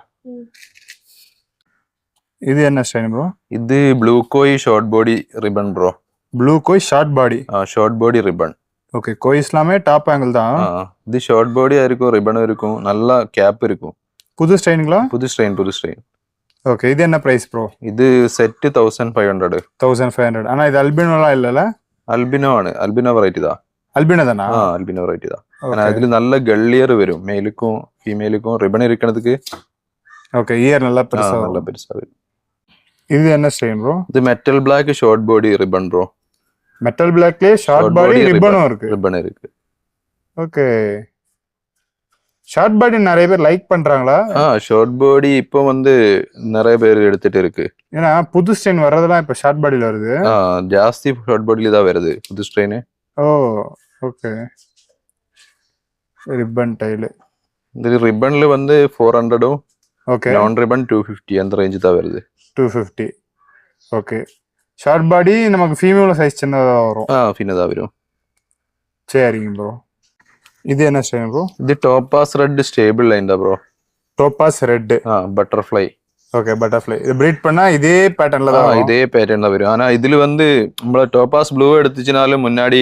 Speaker 2: இது என்ன ஸ்ட்ரெயின் ப்ரோ?
Speaker 3: இது blue koi short body ribbon bro.
Speaker 2: Blue koi short body.
Speaker 3: Short body ribbon.
Speaker 2: Okay. Kois எல்லாமே டாப் ஆங்கிள் தான்.
Speaker 3: இது ஷார்ட் பாடியா இருக்கும், ரிப்பனும் இருக்கும், நல்ல கேப் இருக்கும்.
Speaker 2: புது ஸ்ட்ரெயின்ங்களா?
Speaker 3: புது ஸ்ட்ரெயின்.
Speaker 2: ஓகே. இது என்ன பிரைஸ் ப்ரோ?
Speaker 3: இது செட் 1500.
Speaker 2: 1500. ஆனா இது அல்பினோலாம் இல்லல?
Speaker 3: அல்பினோ ആണ്. அல்பினோ வெரைட்டி தான்.
Speaker 2: அல்பினோ தானா?
Speaker 3: அல்பினோ வெரைட்டி தான். ஆனா இதுல நல்ல கல்லியர் வரும் மேலுக்கும் ஃபீமேலுக்கும் ரிப்பன் இருக்கிறதுக்கு.
Speaker 2: ஓகே. இயர் நல்லா பெருசா
Speaker 3: வரும்.
Speaker 2: இது என்ன ஸ்ட்ரெயின் ப்ரோ?
Speaker 3: இது metal black short body ribbon bro.
Speaker 2: Metal பிளாக்லயே ஷார்ட் பாடி ரிப்பனும் இருக்கு. ஓகே. ஷார்ட் பாடி நிறைய பேர் லைக் பண்றாங்களா?
Speaker 3: ஷார்ட் பாடி இப்போ வந்து நிறைய பேர் எடுத்துட்டு இருக்கு.
Speaker 2: ஏன்னா புது ஸ்ட்ரெயின் வர்றதெல்லாம் இப்ப ஷார்ட் பாடியில வருது.
Speaker 3: ஜாஸ்தி ஷார்ட் பாடியில தான் வருது புது strain.
Speaker 2: Oh okay. Ribbon tail.
Speaker 3: இது ரிப்பன்ல வந்து 400.
Speaker 2: ஓகே.
Speaker 3: நான் ரிப்பன் 250 அந்த ரேஞ்ச் தான் வருது.
Speaker 2: 250. ஓகே. ஷார்ட் பாடி நமக்கு ஃபீமேல் சைஸ் சின்னதா வரும்.
Speaker 3: சின்னதா வரும்.
Speaker 2: சரிங்க ப்ரோ. இது என்ன ஸ்ட்ரெயின் ப்ரோ?
Speaker 3: இது டோபாஸ் ரெட் ஸ்டேபிள் லைன் தான் bro.
Speaker 2: Topaz red.
Speaker 3: Butterfly.
Speaker 2: Okay. Butterfly. இது பிரீட் பண்ணா இதே பேட்டர்ன்ல தான் வரும்.
Speaker 3: இதே பேட்டர்ன் தான் வரும். ஆனா இதுல வந்து நம்மள டோபாஸ் ப்ளூ எடுத்துச்சுனாலும் முன்னாடி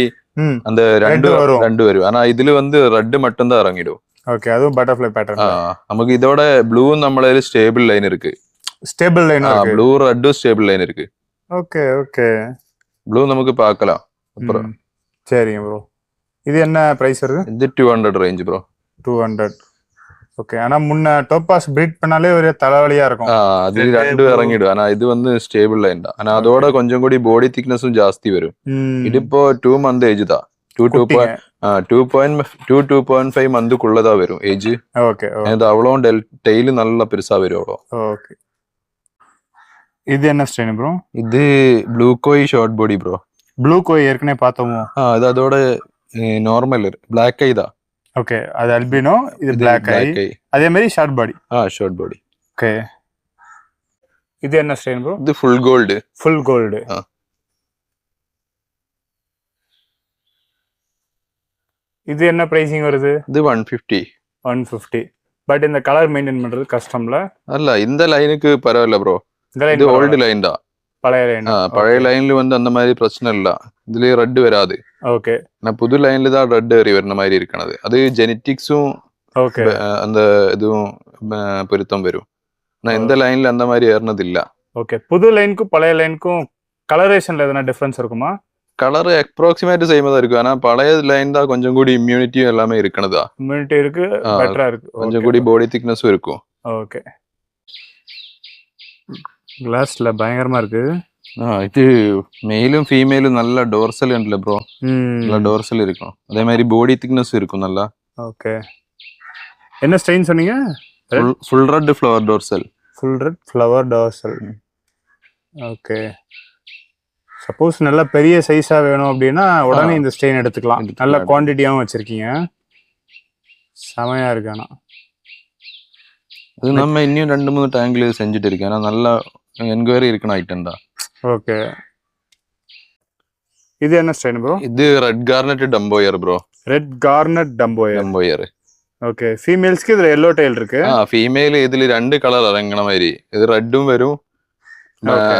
Speaker 3: அந்த ரெண்டு வரும். ஆனா இதுல வந்து ரெட் மட்டும் தான் இறங்கிடும்.
Speaker 2: ஓகே. அதுவும் பட்டர்ஃப்ளை பேட்டர்ன்.
Speaker 3: நமக்கு இதோட ப்ளூ நம்மள ஸ்டேபிள் லைன் இருக்கு.
Speaker 2: ஸ்டேபிள் லைன் இருக்கு.
Speaker 3: ப்ளூ ரெட் ஸ்டேபிள் லைன் இருக்கு.
Speaker 2: Okay okay.
Speaker 3: ப்ளூ நமக்கு பார்க்கலாம் அப்புறம்.
Speaker 2: சரிங்க ப்ரோ. இது என்ன பிரைஸ் வருது?
Speaker 3: இது 200 ரேஞ்ச் ப்ரோ.
Speaker 2: 200. ஓகே. ஆனா முன்ன டோபாஸ் பிரீட் பண்ணாலே ஒரே தலைவலியா இருக்கும்.
Speaker 3: அது ரெண்டு இறங்கிடும். ஆனா இது வந்து ஸ்டேபிள் லைன் தான். ஆனா அதோட கொஞ்சம் கூடி பாடி திக்னஸும் ஜாஸ்தி வரும். இது இப்போ 2 மந்த் ஏஜ் தான். 2.5 மந்த்துக்குள்ளதா வரும் ஏஜ்.
Speaker 2: ஓகே.
Speaker 3: அது அவ்வளோ டெய்லி நல்லா பெருசா வரும் அவ்வளோ.
Speaker 2: ஓகே. இது என்ன ஸ்ட்ரெயின் ப்ரோ?
Speaker 3: இது ப்ளூ கோய் ஷார்ட் பாடி ப்ரோ.
Speaker 2: ப்ளூ கோய் ஏற்கனவே பார்த்தோமோ?
Speaker 3: அது அதோட நார்மல் பிளாக் ஐ தான்.
Speaker 2: ஓகே. அது அல்பினோ, இது பிளாக் ஐ. அதே மாதிரி short body.
Speaker 3: Short body.
Speaker 2: Okay. இது என்ன ஸ்ட்ரெயின் ப்ரோ?
Speaker 3: இது ஃபுல் கோல்டு.
Speaker 2: Full gold. இது என்ன பிரைசிங் வருது?
Speaker 3: இது 150.
Speaker 2: 150. பட் இந்த கலர் மெயின்டைன் பண்றது கஷ்டம்ல?
Speaker 3: அல்ல இந்த லைனுக்கு பரவாயில்ல ப்ரோ. இது ஓல்டு லைன் தான்.
Speaker 2: பழைய லைன்.
Speaker 3: பழைய லைன்ல வந்து அந்த மாதிரி பிரச்சனை இல்ல, இதுலயே ரெட் வராது.
Speaker 2: ஓகே
Speaker 3: நான் புது லைன்ல தான் ரெட் ஏறி வருന്ന மாதிரி இருக்கണത്. அது ஜெனറ്റിக்ஸும்
Speaker 2: ஓகே
Speaker 3: அந்த இதுவும் பொருத்தம் வரும். நான் இந்த லைன்ல அந்த மாதிரி ஏறினது இல்ல.
Speaker 2: ஓகே. புது லைனுக்கும் பழைய லைனுக்கும் கலரேஷன்ல எதனா டிஃபரன்ஸ் இருக்குமா?
Speaker 3: கலர் அப்ராக்சிமேட் சேமா தான் இருக்கும். ஆனா பழைய லைன் தான் கொஞ்சம் கூடி இம்யூனிட்டியும் எல்லாமே இருக்கണதா.
Speaker 2: இம்யூனிட்டி இருக்கு, பெட்டரா இருக்கு.
Speaker 3: கொஞ்சம் கூடி பாடி திக்னஸும் இருக்கும்.
Speaker 2: ஓகே. கிளாஸ்ல பயங்கரமா இருக்கு.
Speaker 3: இது மேலும் ஃபீமேலும் நல்ல டோர்சல் உண்டுல ப்ரோ. நல்ல டோர்சல் இருக்கும். அதே மாதிரி பாடி திக்னஸ் இருக்கும் நல்லா.
Speaker 2: ஓகே. என்ன ஸ்ட்ரெயின் சொன்னீங்க?
Speaker 3: Full red flower dorsal.
Speaker 2: Full red flower dorsal. Okay. Suppose நல்ல பெரிய சைஸா வேணும் அப்படின்னா உடனே இந்த ஸ்ட்ரெயின் எடுத்துக்கலாம். நல்ல குவான்டிட்டியாவும் வச்சிருக்கீங்க. செமையா இருக்கு. ஆனா
Speaker 3: அது நம்ம இன்னும் 2-3 டேங்க்ல செஞ்சுட்டு இருக்கேன். ஆனா நல்லா என்கொயரி இருக்கணும் ஐட்டம் தான்.
Speaker 2: ஓகே. இது என்ன ஸ்ட்ரெயின் ப்ரோ?
Speaker 3: இது ரெட் கார்னட் டம்போயர் ப்ரோ.
Speaker 2: ரெட் கார்னட் டம்போயர். ஓகே. ஃபீமேல்ஸ்க்கு இதுல எல்லோ டெயில் இருக்கு.
Speaker 3: ஃபீமேல் இதுல 2 കളർ ഇറങ്ങണ மாதிரி. இது ரெட்டும் வரும்,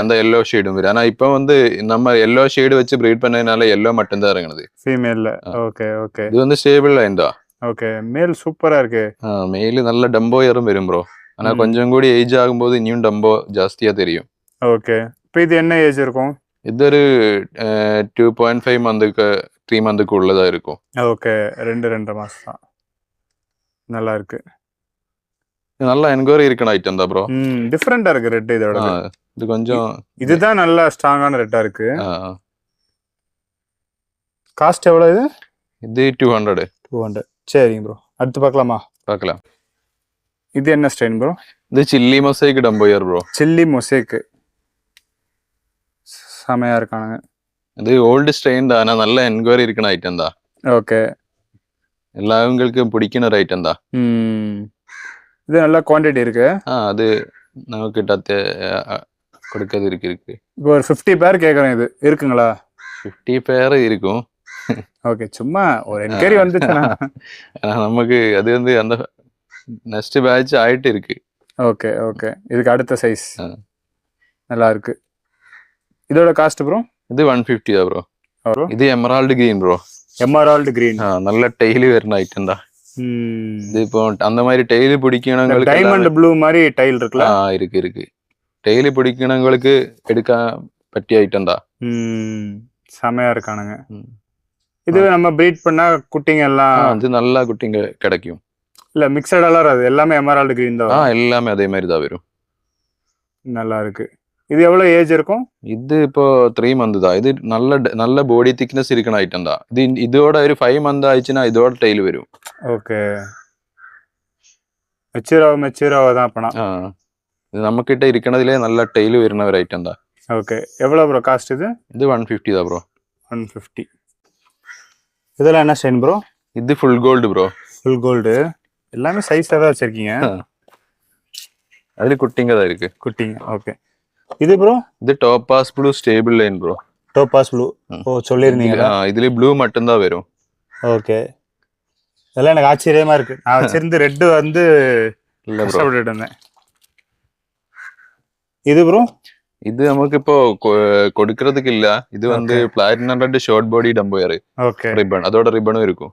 Speaker 3: அந்த எல்லோ ஷேடும் வரும். ஆனா இப்போ வந்து நம்ம எல்லோ ஷேடு வச்சு பிரீட் பண்ணதுனால எல்லோ மட்டும் தான் இறங்குது
Speaker 2: ஃபீமேல்ல. Okay okay.
Speaker 3: இது வந்து ஸ்டேபிள் லைன் தான்.
Speaker 2: ஓகே. மேல் சூப்பரா இருக்கு.
Speaker 3: மேல் நல்ல டம்போயரும் வரும் ப்ரோ. ஆனா கொஞ்சம் கூடி ஏஜ் ஆகும்போது இன்னும் டம்போ ஜாஸ்தியா தெரியும்.
Speaker 2: ஓகே. இப்போ இது என்ன ஏஜ் இருக்கும்?
Speaker 3: இது ஒரு 2.5 மந்த்துக்கு 3 மந்த்துக்கு உள்ளதா இருக்கும்.
Speaker 2: ஓகே. 2.5 மாசம் தான். நல்லா இருக்கு.
Speaker 3: நல்லா என்கொயரி இருக்கணும் ஐட்டம் தான் ப்ரோ.
Speaker 2: டிஃபரெண்டா இருக்கு ரெட் இதோட.
Speaker 3: இது கொஞ்சம்
Speaker 2: இதுதான் நல்ல ஸ்ட்ராங்கான ரெட்டா இருக்கு. காஸ்ட் எவ்வளவு இது?
Speaker 3: இது 200.
Speaker 2: சரிங்க ப்ரோ. அடுத்து பார்க்கலாமா?
Speaker 3: பார்க்கலாம்.
Speaker 2: இது என்ன ஸ்ட்ரெயின் ப்ரோ?
Speaker 3: இது chilli mosaic dumbo ear bro.
Speaker 2: Chilli mosaic. செமையா இருக்கானுங்க.
Speaker 3: இது ஓல்டு ஸ்ட்ரெயின் தான். ஆனா நல்ல என்கொயரி இருக்கணும் ஐட்டம் தான்.
Speaker 2: ஓகே.
Speaker 3: எல்லாருக்கும் பிடிக்கிற ஒரு ஐட்டம் தான்.
Speaker 2: இது நல்ல குவான்டிட்டி இருக்கு.
Speaker 3: அது நமக்கு கொடுக்கிறது இருக்கு.
Speaker 2: இப்போ ஒரு 50 பேர் கேக்குறேன். இது இருக்குங்களா?
Speaker 3: 50 பேர் இருக்கும்.
Speaker 2: ஓகே. சும்மா ஒரு என்கொயரி வந்துச்சுன்னா
Speaker 3: நமக்கு அது வந்து அந்த நெக்ஸ்ட் பேட்ச் ஆயிட்டு இருக்கு.
Speaker 2: Okay okay. இதுக்கு அடுத்த சைஸ் நல்லா இருக்கு. இதோட காஸ்ட் ப்ரோ? இது
Speaker 3: 150 தான் ப்ரோ. இது Emerald green bro.
Speaker 2: Emerald green.
Speaker 3: நல்ல டெய்லி வருന്ന ஐட்டம் தான். இது இப்போ அந்த மாதிரி டெய்லி பிடிக்கணுங்களுக்கு
Speaker 2: டைமண்ட் ப்ளூ மாதிரி டைல் இருக்குல்ல?
Speaker 3: இருக்கு. டெய்லி பிடிக்கணுங்களுக்கு எடுக்க பற்றிய ஐட்டம் தான்.
Speaker 2: செமையா இருக்கானுங்க. இது நம்ம பிரீட் பண்ணா குட்டிங்க எல்லாம்
Speaker 3: அது நல்லா குட்டிங்க கிடைக்கும்.
Speaker 2: இல்ல மிக்சட் எல்லாம் அது எல்லாமே எமரால்டு கிரீன் தான்.
Speaker 3: எல்லாமே அதே மாதிரி தான் வரும்.
Speaker 2: நல்லா இருக்கு. இது எவ்வளவு ஏஜ் இருக்கும்?
Speaker 3: இது இப்போ 3 மந்த் தான். இது நல்ல பாடி திக்னஸ் இருக்கணும் ஐட்டம் தான். இதோட ஒரு 5 மந்த் ஆயிடுச்சுன்னா இதோட டெய்ல் வரும்.
Speaker 2: ஓகே. மெச்சூராவ தான் அப்பனா.
Speaker 3: இது நம்ம கிட்ட இருக்கனதுலயே நல்ல டெய்ல் வருന്ന ஒரு ஐட்டம் தான்.
Speaker 2: ஓகே. எவ்வளவு ப்ரோ காஸ்ட் இது?
Speaker 3: இது 150 தான் ப்ரோ.
Speaker 2: 150. இதெல்லாம் என்ன ஸ்டெயின் ப்ரோ?
Speaker 3: இது full gold bro.
Speaker 2: Full gold. எல்லாமே சைஸ்ல தான் வச்சிருக்கீங்க.
Speaker 3: அதுல குட்டிங்க தான் இருக்கு.
Speaker 2: குட்டிங்க. ஓகே. இது ப்ரோ?
Speaker 3: இது topaz blue stable line bro.
Speaker 2: Topaz blue. ஓ சொல்லிருந்தீங்க.
Speaker 3: இதுல ப்ளூ மட்டும் தான் வரும்.
Speaker 2: ஓகே. இதெல்லாம் எனக்கு ஆச்சரியமா இருக்கு. நான் வச்சிருந்து ரெட் வந்து
Speaker 3: இல்ல ப்ரோ.
Speaker 2: கஷ்டப்பட்டுட்டு இருந்தேன். இது ப்ரோ?
Speaker 3: இது நமக்கு இப்போ கொடுக்கிறதுக்கு இல்ல. இது வந்து platinum red short body டம்போயர்.
Speaker 2: Okay.
Speaker 3: Ribbon அதோட ரிப்பனும் இருக்கும்.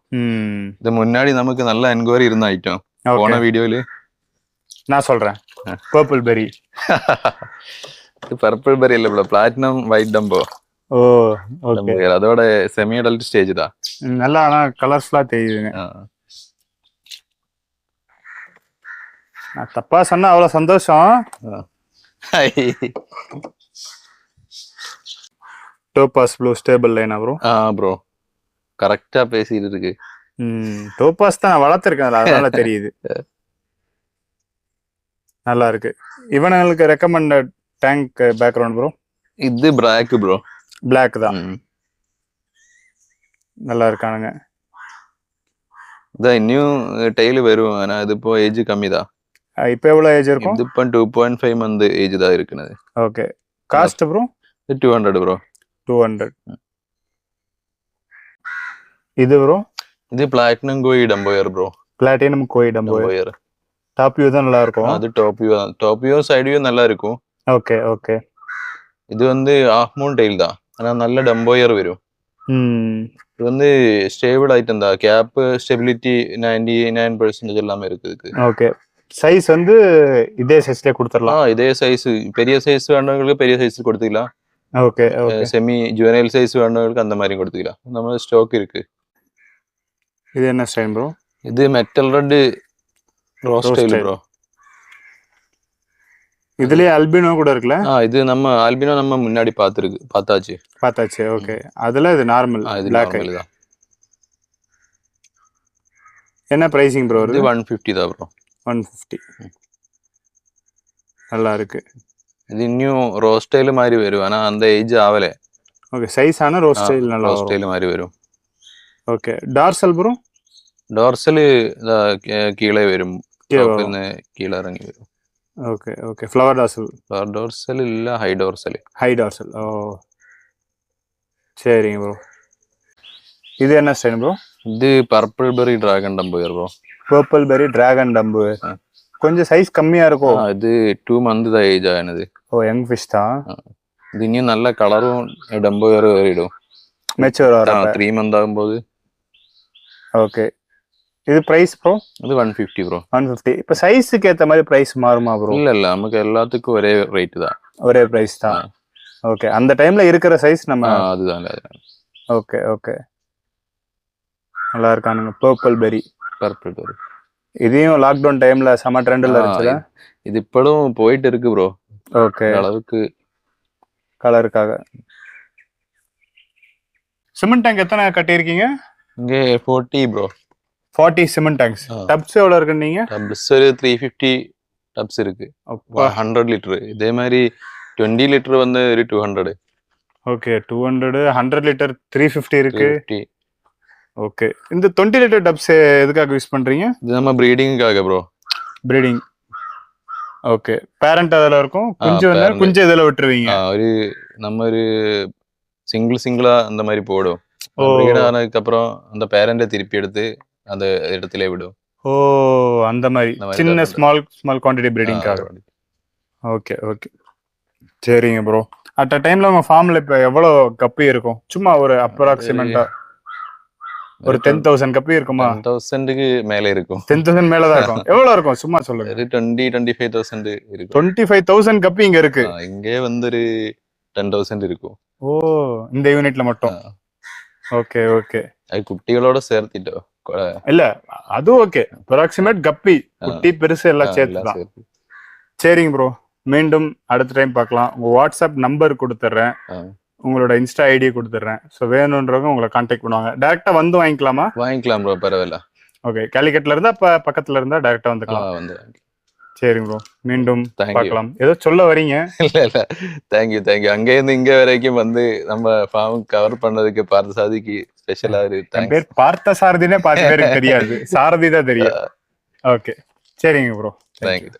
Speaker 3: இது முன்னாடி நமக்கு நல்ல என்கொயரி இருந்த ஐட்டம். போன வீடியோல
Speaker 2: நான் சொல்றேன். Purple berry.
Speaker 3: இது பர்பிள் பெரி இல்ல ப்ரோ. Platinum white dumbo.
Speaker 2: ஓ ஓகே.
Speaker 3: அதோட செமி அடல்ட் ஸ்டேஜ் தான்.
Speaker 2: நல்லா ஆனா கலர்ஃபுல்லா தெரியுதுங்க. நான் தப்பா சொன்னா அவ்வளவு சந்தோஷம். டோபாஸ் ப்ளூ ஸ்டேபிள் லைனா ப்ரோ?
Speaker 3: ப்ரோ கரெக்டா பேசிட்டு இருக்கு.
Speaker 2: டோபாஸ் தான் நான் வளர்த்திருக்கேன், அதனால தெரியுது. நல்லா இருக்கு. இவனுங்களுக்கு ரெக்கமெண்டட் டேங்க் பேக்ரவுண்ட் ப்ரோ?
Speaker 3: இது பிளாக் ப்ரோ.
Speaker 2: பிளாக் தான். நல்லா இருக்கானுங்க.
Speaker 3: இதான் இன்னும் டெய்லி வரும். ஆனா இது இப்போ ஏஜ் கம்மி தான்.
Speaker 2: இப்போ எவ்வளவு ஏஜ் இருக்கும்?
Speaker 3: இது இப்போ 2.5 மந்த் ஏஜ் தான் இருக்குனது.
Speaker 2: ஓகே. Cost bro?
Speaker 3: 200 ப்ரோ.
Speaker 2: 200. இது ப்ரோ?
Speaker 3: இது பிளாட்டினம் கோய் டம்போயர் ப்ரோ.
Speaker 2: பிளாட்டினம் கோய் டம்போயர். டாப் வியூ தான் நல்லா இருக்கும்.
Speaker 3: அது டாப் வியூ சைடு வியூ நல்லா இருக்கும்.
Speaker 2: Okay okay.
Speaker 3: இது வந்து ஹாஃப் மூன் டெயில் தான், ஆனா நல்ல டம்போயர் வரும். இது வந்து ஸ்டேபிள் ஐட்டம் தான், கேப் ஸ்டெபிலிட்டி 99% எல்லாமே இருக்கு இதுக்கு.
Speaker 2: ஓகே, சைஸ் வந்து இதே சைஸ்லயே கொடுத்துடலாம்.
Speaker 3: இதே சைஸ், பெரிய சைஸ் வேண்டவங்களுக்கு பெரிய சைஸ் கொடுத்துக்கலாம்.
Speaker 2: Okay okay.
Speaker 3: Semi juvenile size வேண்டவங்களுக்கு அந்த மாதிரி கொடுத்துக்கலாம். நம்ம ஸ்டாக் இருக்கு.
Speaker 2: இது என்ன ஸ்டைல் ப்ரோ?
Speaker 3: இது metal red rose style bro.
Speaker 2: இதுலயே அல்பினோ கூட இருக்குல்ல?
Speaker 3: இது நம்ம ஆல்பினோ நம்ம முன்னாடி பார்த்தாச்சு.
Speaker 2: ஓகே, அதுல இது நார்மல் பிளாக்
Speaker 3: தான்.
Speaker 2: என்ன பிரைசிங் ப்ரோ?
Speaker 3: இது 150 தான் ப்ரோ.
Speaker 2: 150. நல்லா இருக்கு.
Speaker 3: இது இன்னும் ரோஸ் ஸ்டைல் மாதிரி வரும், ஆனா அந்த ஏஜ் ஆவல.
Speaker 2: ஓகே, சைஸ் ஆன ரோஸ் ஸ்டைல் நல்லா
Speaker 3: ரோஸ் ஸ்டைல் மாதிரி வரும்.
Speaker 2: Okay, dorsal bro?
Speaker 3: டார்சல் கீழே வரும், கீழே இறங்கி வரும்.
Speaker 2: Okay okay. Flower dorsal?
Speaker 3: Flower dorsal இல்ல, ஹை டார்சல்.
Speaker 2: ஓ சரிங்க ப்ரோ. இது என்ன ஸ்டைல் ப்ரோ?
Speaker 3: இது பர்பிள் பெரி டிராகன் டம்போயர் ப்ரோ.
Speaker 2: பர்பிள் பெரி டிராகன் டம்போயர். கொஞ்சம் சைஸ் கம்மியா இருக்கும்.
Speaker 3: இது 2 months தான் ஏஜ் ஆனது.
Speaker 2: ஓ, யங் ஃபிஷ் தான்.
Speaker 3: இது இன்னும் நல்ல கலரும் டம்போயர் ஏறிடும்
Speaker 2: மெச்சூர் ஆகும்
Speaker 3: 3 months ஆகும்போது.
Speaker 2: ஓகே, இது பிரைஸ் ப்ரோ?
Speaker 3: இது 150 ப்ரோ.
Speaker 2: 150. இப்போ சைஸுக்கு ஏத்த மாதிரி பிரைஸ் மாறுமா ப்ரோ?
Speaker 3: இல்ல நமக்கு எல்லாத்துக்கும் ஒரே ரேட் தான்.
Speaker 2: ஒரே பிரைஸ் தான். ஓகே, அந்த டைம்ல இருக்கிற சைஸ் நம்ம
Speaker 3: அதுதான்.
Speaker 2: Okay okay. நல்லா இருக்கானுங்க. பர்பிள் பெரி. இதையும் லாக்டவுன் டைம்ல செம ட்ரெண்ட்ல இருந்துச்சுல.
Speaker 3: இது இப்படும் போயிட்டு இருக்கு ப்ரோ.
Speaker 2: ஓகே,
Speaker 3: அளவுக்கு
Speaker 2: கலருக்காக. சிமெண்ட் டேங்க் எத்தனை கட்டியிருக்கீங்க?
Speaker 3: இங்கே 40 ப்ரோ.
Speaker 2: 40 cement tanks. டப்ஸ் எவ்வளவு இருக்குன்னீங்க?
Speaker 3: டப்ஸ் ஒரு 350 டப்ஸ் இருக்கு. 100 லிட்டர். இதே மாதிரி 20 லிட்டர் வந்து ஒரு 200.
Speaker 2: ஓகே, 200, 100 லிட்டர் 350 இருக்கு. ஓகே, இந்த 20 லிட்டர் டப்ஸ் எதுக்காக யூஸ் பண்றீங்க?
Speaker 3: இது நம்ம ப்ரீடிங்காக ப்ரோ.
Speaker 2: ப்ரீடிங். ஓகே, பேரண்ட் அதல இருக்கும், குஞ்சு இதல விட்டுருவீங்க.
Speaker 3: நம்ம ஒரு சிங்கிளா அந்த மாதிரி போடும். ப்ரீட் ஆனதுக்கு அப்புறம் அந்த பேரண்ட திருப்பி எடுத்து அந்த இடத்துல விடும்.
Speaker 2: ஓ, அந்த மாதிரி சின்ன ஸ்மால் குவாண்டிட்டி ப்ரீடிங்காக. Okay okay. சரிங்க ப்ரோ. அட் அ டைம்ல உங்க ஃபார்ம்ல இப்ப எவ்வளவு கப்பி இருக்கும்? சும்மா ஒரு அப்ராக்சிமேட்டா ஒரு 10,000 கப்பி இருக்குமா?
Speaker 3: 10,000க்கு மேல இருக்கும்.
Speaker 2: 10,000 மேல தான் இருக்கும். எவ்வளவு இருக்கும் சும்மா சொல்லுங்க.
Speaker 3: 25,000 இருக்கும்.
Speaker 2: 25,000 கப்பி இங்க இருக்கு.
Speaker 3: இங்கே வந்து ஒரு 10,000 இருக்கும்.
Speaker 2: ஓ, இந்த யூனிட்ல மட்டும். Okay okay.
Speaker 3: அது குட்டிகளோட சேர்த்திட்டோ
Speaker 2: இல்ல, அது ஓகே. அப்ராக்சிமேட் கப்பி, குட்டி பெருசு எல்லாம் சேர்த்துதான். சரிங்க ப்ரோ, மீண்டும் அடுத்த டைம் பார்க்கலாம். உங்க வாட்ஸ்அப் நம்பர் கொடுத்துட்றேன், உங்களோட இன்ஸ்டா ஐடி கொடுத்துட்றேன். ஸோ வேணுன்றவங்க உங்களை கான்டாக்ட் பண்ணுவாங்க. டைரக்டா வந்து வாங்கிக்கலாமா?
Speaker 3: வாங்கிக்கலாம் ப்ரோ, பரவாயில்ல.
Speaker 2: ஓகே, கேலிக்கட்ல இருந்தா பக்கத்துல இருந்தா டைரக்டா வந்துக்கலாம். சரிங்க ப்ரோ, மீண்டும் பார்க்கலாம். ஏதோ சொல்ல வரீங்க?
Speaker 3: இல்ல தேங்க்யூ. அங்கே இருந்து இங்க வரைக்கும் வந்து நம்ம ஃபார்ம் கவர் பண்ணதுக்கு பார்த்தசாரதிக்கு ஸ்பெஷலா
Speaker 2: என் பேர் பார்த்த சாரதினே பாதி பேருக்கு தெரியாது, சாரதி தான் தெரியும். ஓகே, சரிங்க ப்ரோ,
Speaker 3: தேங்க்யூ.